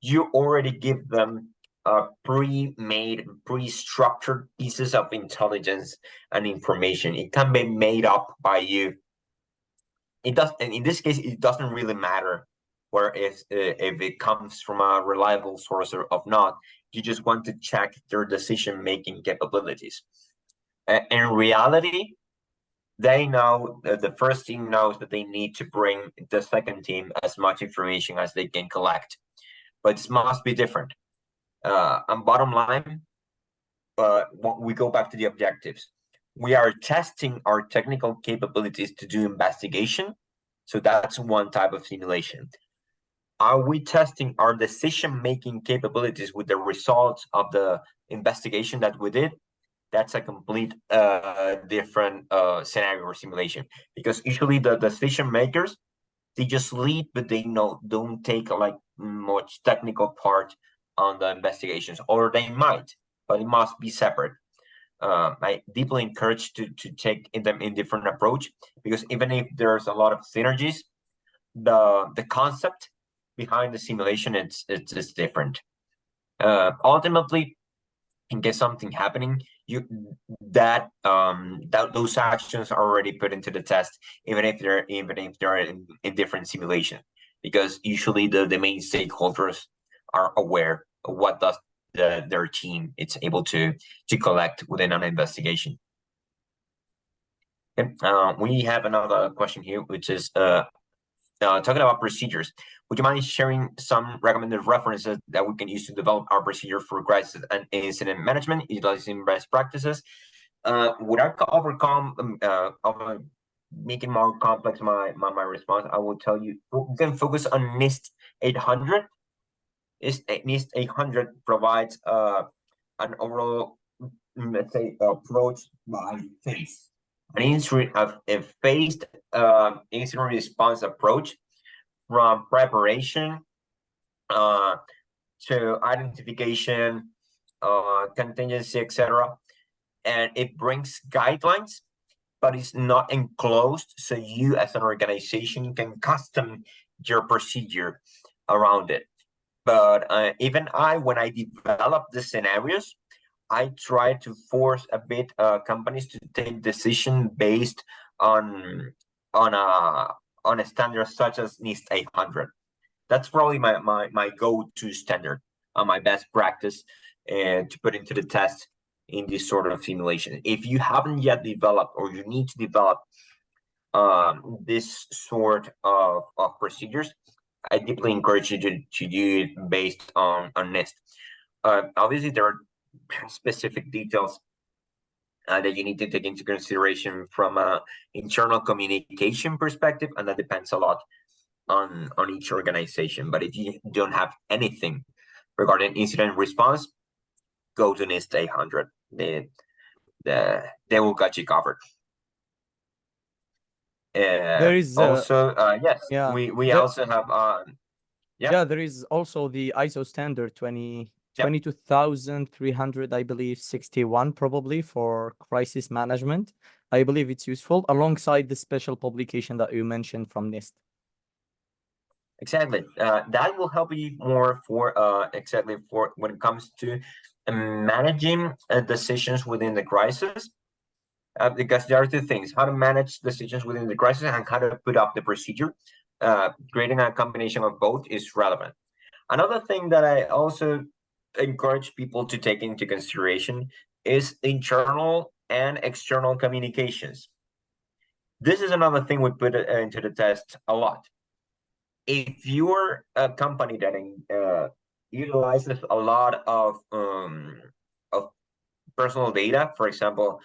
Speaker 2: you already give them pre-made, pre-structured pieces of intelligence and information. It can be made up by you. It does, and in this case, it doesn't really matter where if it comes from a reliable source or not. You just want to check their decision-making capabilities. In reality, they know the first team knows that they need to bring the second team as much information as they can collect, but it must be different. And bottom line, we go back to the objectives. We are testing our technical capabilities to do investigation, so that's one type of simulation. Are we testing our decision-making capabilities with the results of the investigation that we did? That's a complete different scenario or simulation, because usually the decision makers, they just lead, but they don't take like much technical part on the investigations, or they might, but it must be separate. I deeply encourage to take them in different approach, because even if there's a lot of synergies, the concept behind the simulation it's different. Ultimately, in case something happening, those actions are already put into the test, even if they're in different simulation, because usually the main stakeholders are aware of what does their team it's able to collect within an investigation. Okay. We have another question here, which is talking about procedures. Would you mind sharing some recommended references that we can use to develop our procedure for crisis and incident management, utilizing best practices? Without making more complex my response, I will tell you can focus on NIST 800. NIST 800 provides an overall, let's say, approach by phase. A phased incident response approach from preparation to identification, contingency, etc. And it brings guidelines, but it's not enclosed, so you as an organization can custom your procedure around it. But even when I develop the scenarios, I try to force a bit companies to take decision based on on a on a standard such as NIST 800. That's probably my go-to standard, my best practice to put into the test in this sort of simulation. If you haven't yet developed, or you need to develop this sort of procedures, I deeply encourage you to do it based on NIST. Obviously, there are specific details that you need to take into consideration from an internal communication perspective, and that depends a lot on each organization. But if you don't have anything regarding incident response, go to NIST 800. They will got you covered.
Speaker 1: There is
Speaker 2: also yes,
Speaker 1: yeah,
Speaker 2: we also have
Speaker 1: yeah, there is also the ISO standard 22,300, I believe, 61 probably for crisis management. I believe it's useful alongside the special publication that you mentioned from NIST.
Speaker 2: Exactly. That will help you more for exactly for when it comes to managing decisions within the crisis. Because there are two things: how to manage decisions within the crisis and how to put up the procedure. Creating a combination of both is relevant. Another thing that I also encourage people to take into consideration is internal and external communications. This is another thing we put into the test a lot. If you're a company that utilizes a lot of personal data, for example,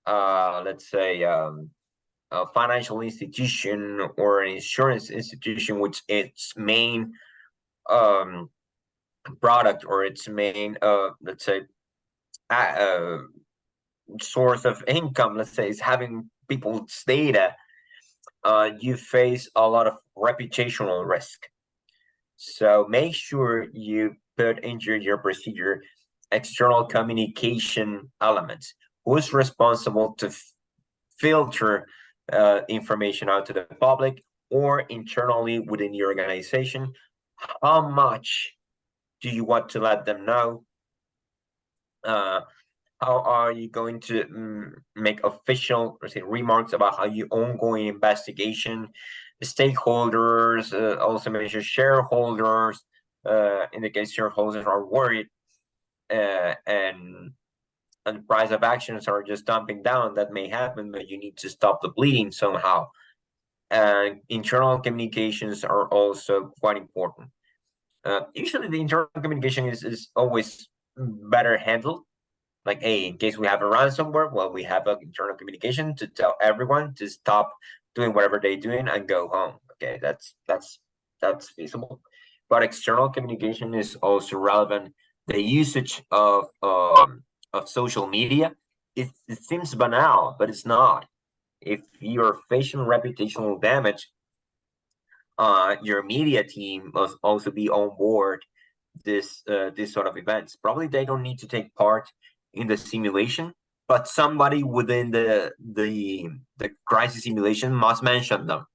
Speaker 2: let's say a financial institution or an insurance institution, which its main product or its main let's say source of income, let's say, is having people's data, you face a lot of reputational risk. So make sure you put into your procedure external communication elements. Who's responsible to filter information out to the public or internally within the organization? How much do you want to let them know? How are you going to make official, let's say, remarks about how your ongoing investigation? The stakeholders, also mention shareholders. In the case shareholders are worried and the price of actions are just dumping down, that may happen, but you need to stop the bleeding somehow. And internal communications are also quite important. Usually the internal communication is always better handled. Like, hey, in case we have a ransomware, well, we have an internal communication to tell everyone to stop doing whatever they're doing and go home. Okay, that's feasible. But external communication is also relevant. The usage of social media, it seems banal, but it's not. If you're facing reputational damage, your media team must also be on board this sort of events. Probably they don't need to take part in the simulation, but somebody within the crisis simulation must mention them.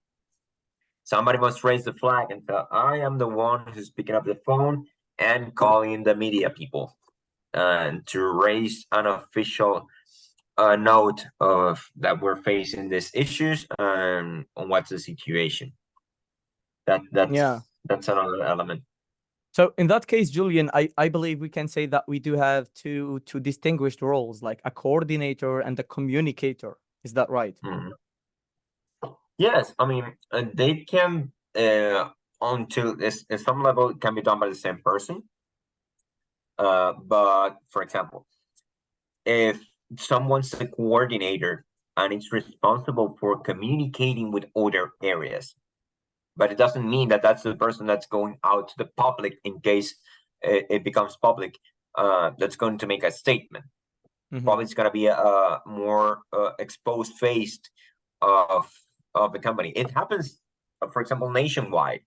Speaker 2: Somebody must raise the flag and say, I am the one who's picking up the phone and calling the media people, and to raise an official note of that we're facing these issues and on what's the situation. That's another element.
Speaker 1: So in that case, Julian, I believe we can say that we do have two distinguished roles, like a coordinator and a communicator. Is that right?
Speaker 2: Mm-hmm. Yes, I mean, they can, until some level, it can be done by the same person. But for example, if someone's a coordinator and it's responsible for communicating with other areas, but it doesn't mean that that's the person that's going out to the public in case it becomes public, that's going to make a statement. Probably it's going to be a more exposed face of the company. It happens, for example, nationwide.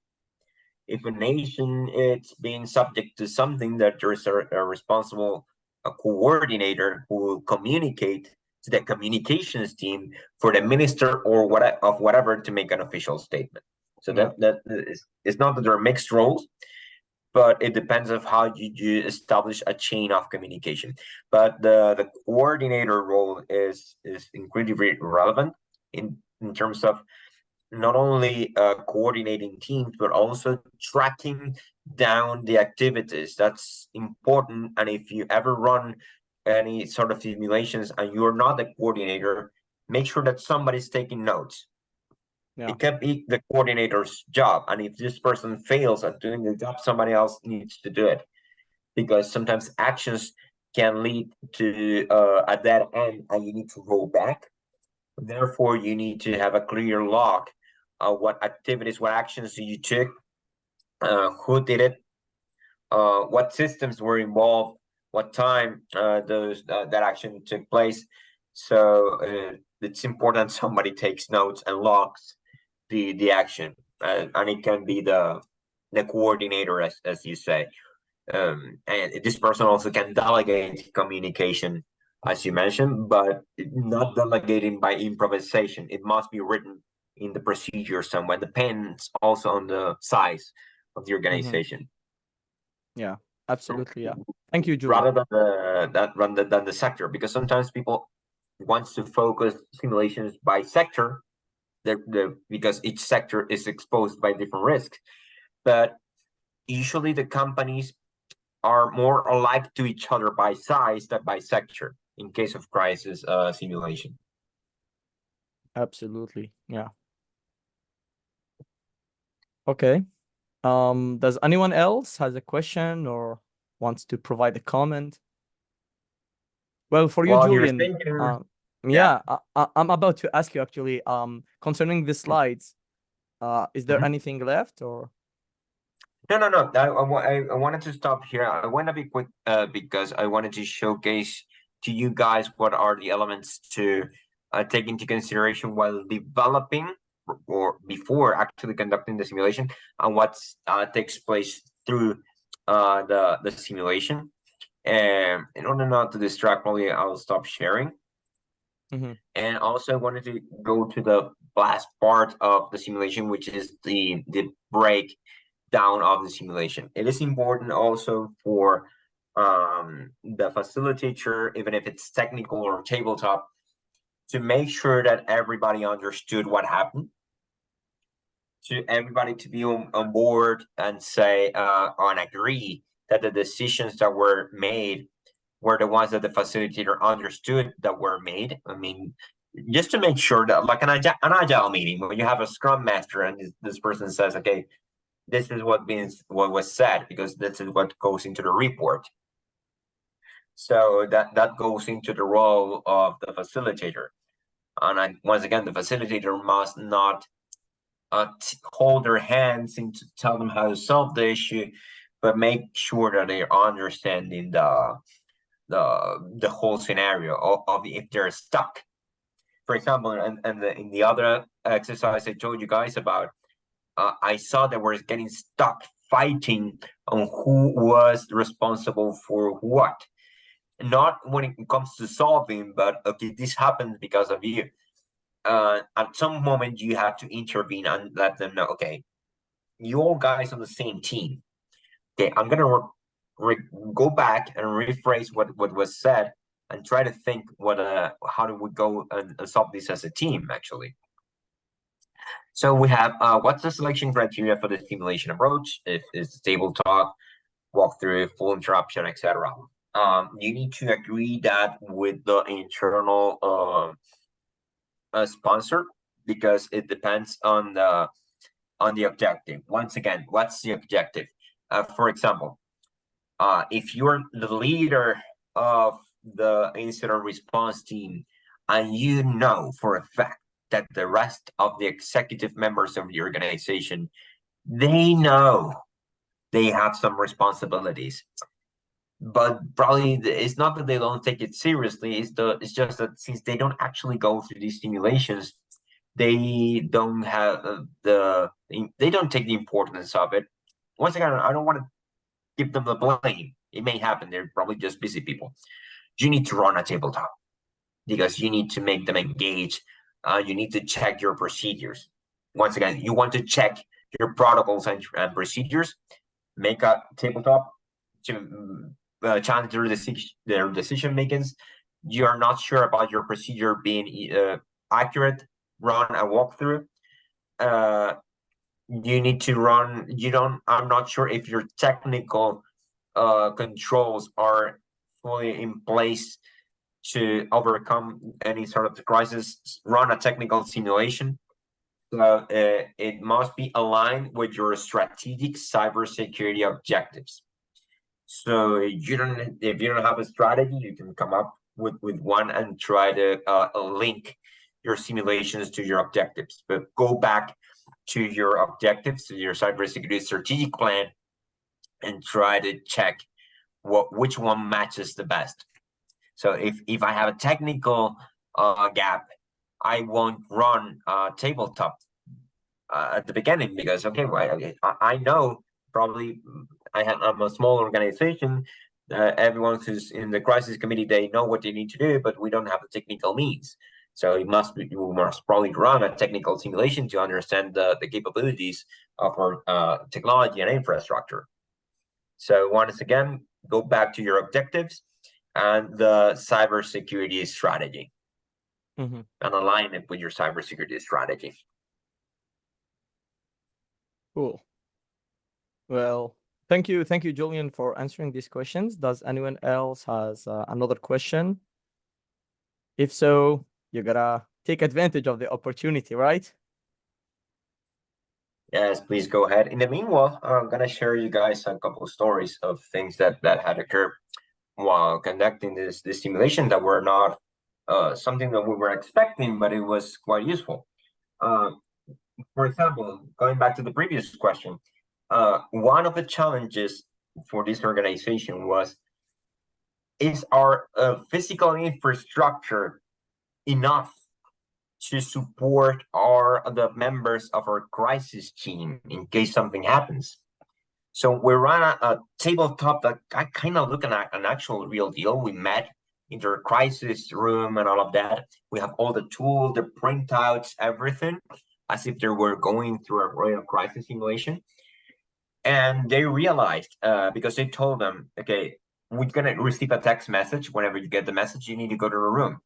Speaker 2: If a nation is being subject to something, that there is a responsible coordinator who will communicate to the communications team for the minister or whatever to make an official statement. So that is, it's not that there are mixed roles, but it depends of how you establish a chain of communication. But the coordinator role is incredibly relevant in terms of not only coordinating teams, but also tracking down the activities. That's important. And if you ever run any sort of simulations and you're not the coordinator, make sure that somebody's taking notes. It can be the coordinator's job. And if this person fails at doing the job, somebody else needs to do it. Because sometimes actions can lead to a dead end and you need to roll back. Therefore, you need to have a clear log of what activities, what actions you took, who did it, what systems were involved, what time that action took place. So it's important somebody takes notes and logs the action, and it can be the coordinator, as you say. And this person also can delegate communication, as you mentioned, but not delegating by improvisation. It must be written in the procedure somewhere. Depends also on the size of the organization.
Speaker 1: Yeah, absolutely. Yeah. Thank you, Julian.
Speaker 2: Rather than the sector, because sometimes people wants to focus simulations by sector, because each sector is exposed by different risks. But usually the companies are more alike to each other by size than by sector in case of crisis simulation.
Speaker 1: Absolutely. Yeah. Okay. Does anyone else has a question or wants to provide a comment? Well, for you,
Speaker 2: While you're
Speaker 1: Julian,
Speaker 2: thinking,
Speaker 1: yeah, I'm about to ask you actually, concerning the slides, is there anything left or?
Speaker 2: No. I wanted to stop here. I want to be quick because I wanted to showcase to you guys what are the elements to take into consideration while developing or before actually conducting the simulation, and what takes place through the simulation. And in order not to distract, probably I'll stop sharing. And also I wanted to go to the last part of the simulation, which is the breakdown of the simulation. It is important also for the facilitator, even if it's technical or tabletop, to make sure that everybody understood what happened, to everybody to be on board and say and agree that the decisions that were made were the ones that the facilitator understood that were made. I mean, just to make sure that, like an agile meeting, when you have a scrum master and this person says, okay, this is what was said, because this is what goes into the report. So that goes into the role of the facilitator. And once again, the facilitator must not hold their hands and to tell them how to solve the issue, but make sure that they're understanding the whole scenario of if they're stuck. For example, and in the other exercise I told you guys about, I saw that we're getting stuck fighting on who was responsible for what. Not when it comes to solving, but okay, this happened because of you. At some moment, you have to intervene and let them know, okay, you all guys on the same team. Okay, I'm gonna go back and rephrase what was said and try to think how do we go and solve this as a team, actually. So we have what's the selection criteria for the simulation approach? If it's table talk, walkthrough, full interruption, etc. You need to agree that with the internal sponsor, because it depends on the objective. Once again, what's the objective? For example, if you're the leader of the incident response team and you know for a fact that the rest of the executive members of the organization, they know they have some responsibilities. But probably it's not that they don't take it seriously. It's just that since they don't actually go through these simulations, they don't have they don't take the importance of it. Once again, I don't want to give them the blame. It may happen. They're probably just busy people. You need to run a tabletop because you need to make them engage. You need to check your procedures. Once again, you want to check your protocols and procedures. Make a tabletop to challenge their decision makings. You are not sure about your procedure being accurate. Run a walkthrough. You need to run. I'm not sure if your technical controls are fully in place to overcome any sort of crisis. Run a technical simulation. So it must be aligned with your strategic cybersecurity objectives. So if you don't have a strategy, you can come up with one and try to link your simulations to your objectives. But go back to your objectives, to your cybersecurity strategic plan, and try to check which one matches the best. So if I have a technical gap, I won't run tabletop at the beginning because well, I know probably I'm a small organization. Everyone who's in the crisis committee, they know what they need to do, but we don't have the technical means. So you must probably run a technical simulation to understand the capabilities of our technology and infrastructure. So once again, go back to your objectives and the cybersecurity strategy, and align it with your cybersecurity strategy.
Speaker 1: Cool. Well, thank you, Julian, for answering these questions. Does anyone else has another question? If so, you gotta take advantage of the opportunity, right?
Speaker 2: Yes, please go ahead. In the meanwhile, I'm gonna share you guys a couple of stories of things that had occurred while conducting this simulation that were not something that we were expecting, but it was quite useful. For example, going back to the previous question, one of the challenges for this organization was, is our physical infrastructure enough to support the members of our crisis team in case something happens? So we ran a tabletop that I kind of looking at an actual real deal. We met in the crisis room and all of that. We have all the tools, the printouts, everything, as if they were going through a real crisis simulation. And they realized, because they told them, okay, we're going to receive a text message. Whenever you get the message, you need to go to a room.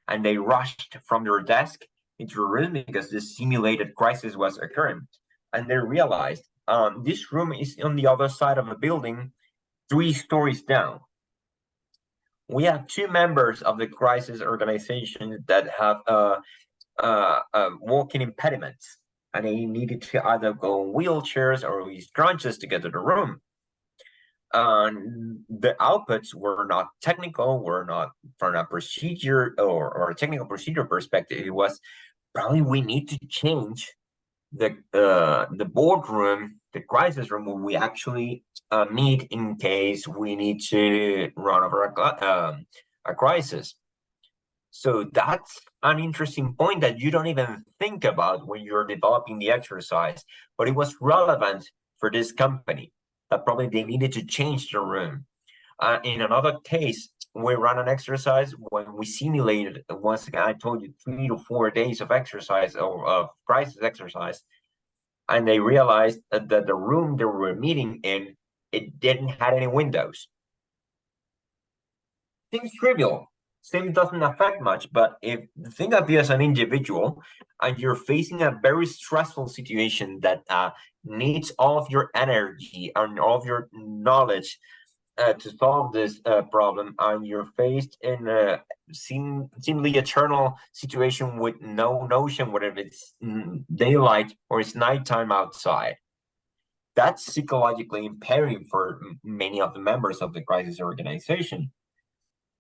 Speaker 2: And they rushed from their desk into a room because this simulated crisis was occurring. And they realized this room is on the other side of the building, 3 stories down. We have 2 members of the crisis organization that have walking impediments, and they needed to either go in wheelchairs or use crutches to get to the room. The outputs were not technical, were not from a procedure or a technical procedure perspective. It was probably we need to change the boardroom, the crisis room, where we actually meet in case we need to run over a crisis. So that's an interesting point that you don't even think about when you're developing the exercise, but it was relevant for this company that probably they needed to change the room. In another case, we ran an exercise when we simulated, once again, I told you 3 to 4 days of exercise or of crisis exercise, and they realized that the room they were meeting in, it didn't have any windows. Seems trivial. Seems doesn't affect much, but if think of you as an individual and you're facing a very stressful situation that needs all of your energy and all of your knowledge to solve this problem, and you're faced in a seemingly eternal situation with no notion whether it's daylight or it's nighttime outside, that's psychologically impairing for many of the members of the crisis organization.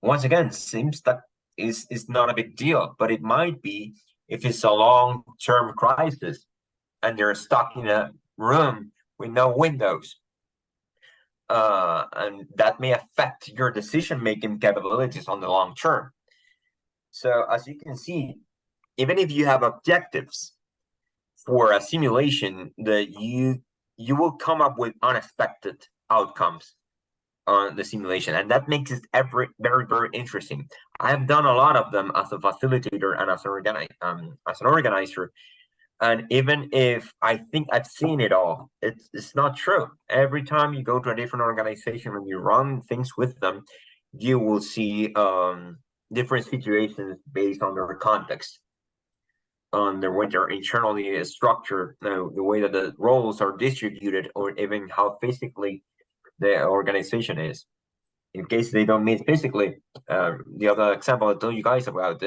Speaker 2: Once again, seems that is not a big deal, but it might be if it's a long-term crisis and they're stuck in a room with no windows. and that may affect your decision-making capabilities on the long term. So as you can see, even if you have objectives for a simulation, that you will come up with unexpected outcomes on the simulation, and that makes it very, very interesting. I have done a lot of them as a facilitator and as an organizer, and even if I think I've seen it all, it's not true. Every time you go to a different organization and you run things with them, you will see different situations based on their context, on the way they're internally structured, the way that the roles are distributed, or even how physically the organization is. In case they don't meet physically, the other example I told you guys about,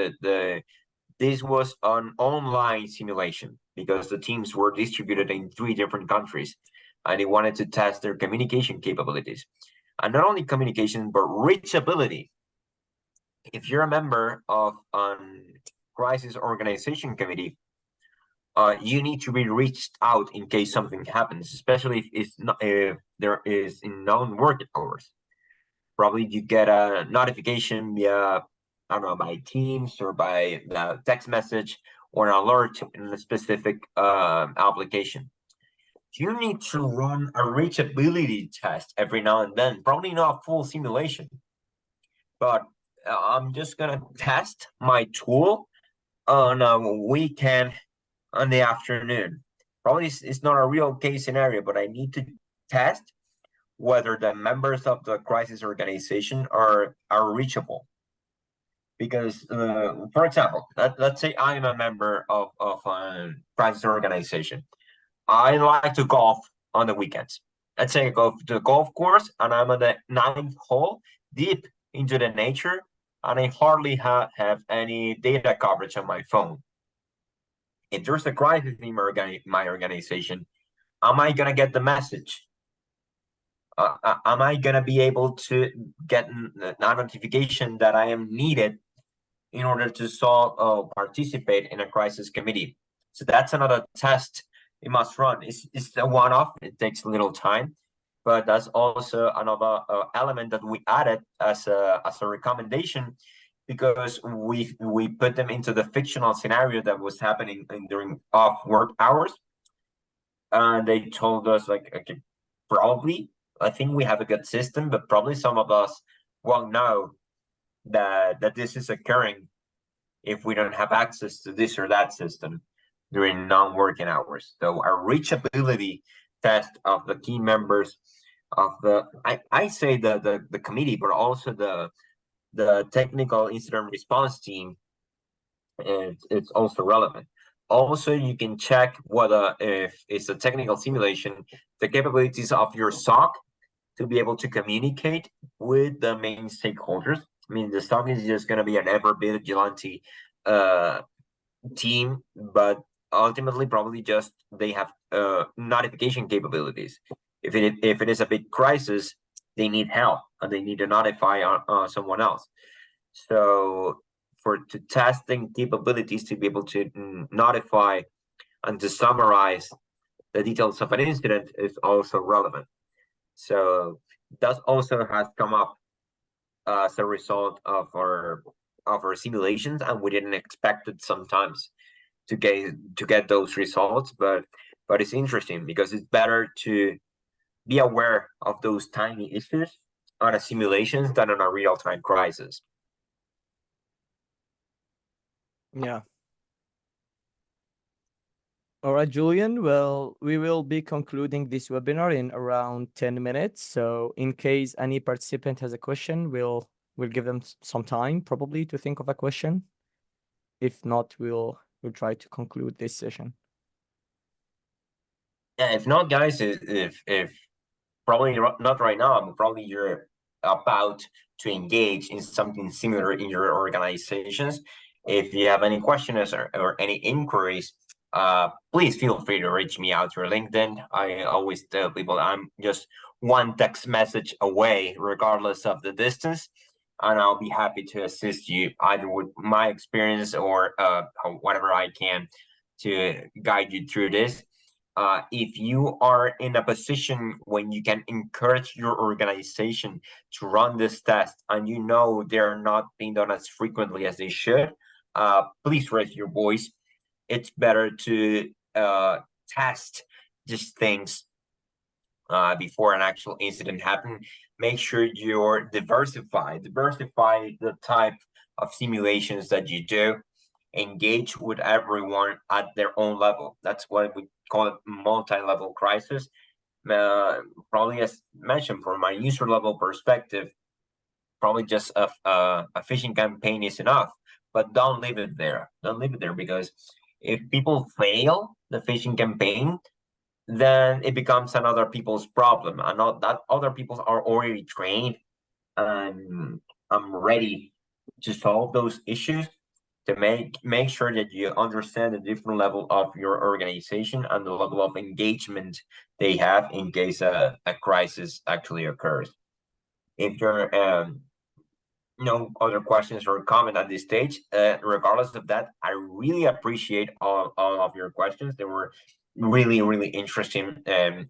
Speaker 2: this was an online simulation because the teams were distributed in 3 different countries, and they wanted to test their communication capabilities. And not only communication, but reachability. If you're a member of a crisis organization committee, you need to be reached out in case something happens, especially if there is in non-working hours. Probably you get a notification via, I don't know, by Teams or by the text message or an alert in a specific application. You need to run a reachability test every now and then. Probably not a full simulation, but I'm just gonna test my tool on a weekend on the afternoon. Probably it's not a real case scenario, but I need to test whether the members of the crisis organization are reachable. Because, for example, let's say I'm a member of a crisis organization. I like to golf on the weekends. Let's say I go to the golf course and I'm on the 9th hole, deep into the nature, and I hardly have any data coverage on my phone. If there's a crisis in my organization, am I going to get the message? Am I going to be able to get a notification that I am needed in order to participate in a crisis committee? So that's another test you must run. It's a one-off. It takes a little time, but that's also another element that we added as a recommendation, because we put them into the fictional scenario that was happening during off work hours, and they told us, like, okay, probably I think we have a good system, but probably some of us won't know that this is occurring if we don't have access to this or that system during non-working hours. So our reachability test of the key members of I say the committee, but also the technical incident response team, it's also relevant. Also, you can check whether, if it's a technical simulation, the capabilities of your SOC to be able to communicate with the main stakeholders. I mean, the SOC is just going to be an ever vigilante team, but ultimately probably just they have notification capabilities. If it is a big crisis, they need help and they need to notify someone else. So to testing capabilities to be able to notify and to summarize the details of an incident is also relevant. So that also has come up as a result of our simulations, and we didn't expect it sometimes to get those results, but it's interesting because it's better to be aware of those tiny issues on a simulation than on a real-time crisis.
Speaker 1: Yeah. All right, Julian. Well, we will be concluding this webinar in around 10 minutes. So in case any participant has a question, we'll give them some time probably to think of a question. If not, we'll try to conclude this session.
Speaker 2: Yeah, if not, guys, if probably not right now, but probably you're about to engage in something similar in your organizations. If you have any questions or any inquiries, please feel free to reach me out through LinkedIn. I always tell people I'm just one text message away, regardless of the distance, and I'll be happy to assist you either with my experience or whatever I can to guide you through this. If you are in a position when you can encourage your organization to run this test and you know they're not being done as frequently as they should, please raise your voice. It's better to test these things before an actual incident happens. Make sure you're diversify the type of simulations that you do. Engage with everyone at their own level. That's what we call it, multi-level crisis. Probably, as mentioned, from my user level perspective, probably just a phishing campaign is enough. But don't leave it there. Don't leave it there, because if people fail the phishing campaign, then it becomes another people's problem. And not that other people are already trained and I'm ready to solve those issues, to make sure that you understand the different level of your organization and the level of engagement they have in case a crisis actually occurs. If you're no other questions or comment at this stage, regardless of that, I really appreciate all of your questions. They were really interesting, and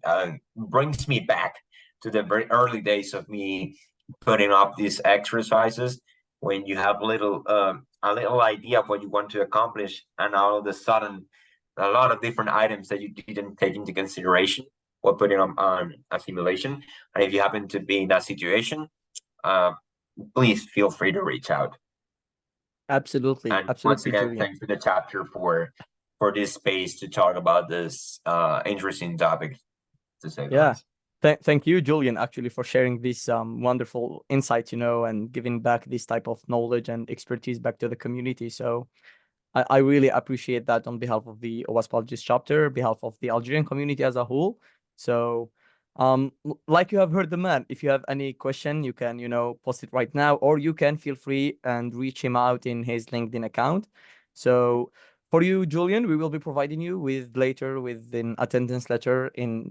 Speaker 2: brings me back to the very early days of me putting up these exercises, when you have a little idea of what you want to accomplish, and all of a sudden a lot of different items that you didn't take into consideration while putting on a simulation. And if you happen to be in that situation, please feel free to reach out.
Speaker 1: Absolutely,
Speaker 2: And once
Speaker 1: absolutely,
Speaker 2: again,
Speaker 1: Julian.
Speaker 2: thanks to the chapter for this space to talk about this interesting topic, to say the
Speaker 1: Yeah.
Speaker 2: least.
Speaker 1: Thank you, Julian, actually, for sharing this wonderful insight, and giving back this type of knowledge and expertise back to the community. So I really appreciate that on behalf of the OWASP Algiers chapter, behalf of the Algerian community as a whole. So, like you have heard the man, if you have any question, you can, post it right now, or you can feel free and reach him out in his LinkedIn account. So for you, Julian, we will be providing you with an attendance letter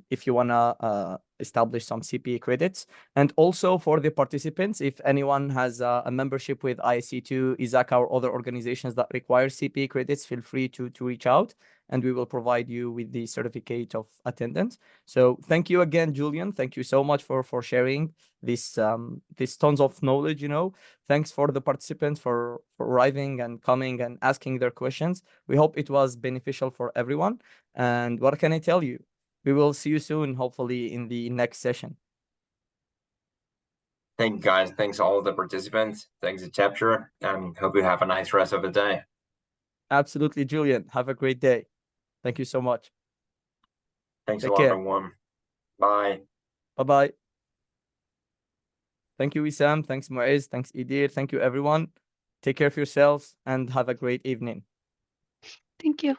Speaker 1: if you wanna establish some CPA credits. And also for the participants, if anyone has a membership with ISC2, ISACA, or other organizations that require CPA credits, feel free to reach out, and we will provide you with the certificate of attendance. So thank you again, Julian. Thank you so much for sharing this tons of knowledge. Thanks for the participants for arriving and coming and asking their questions. We hope it was beneficial for everyone. And what can I tell you? We will see you soon, hopefully in the next session.
Speaker 2: Thank you, guys. Thanks all the participants. Thanks the chapter, and hope you have a nice rest of the day.
Speaker 1: Absolutely, Julian. Have a great day. Thank you so much.
Speaker 2: Thanks
Speaker 1: Take
Speaker 2: a lot,
Speaker 1: care.
Speaker 2: everyone. Bye.
Speaker 1: Bye-bye. Thank you, Wissam. Thanks, Muiz. Thanks, Idir. Thank you, everyone. Take care of yourselves and have a great evening.
Speaker 3: Thank you.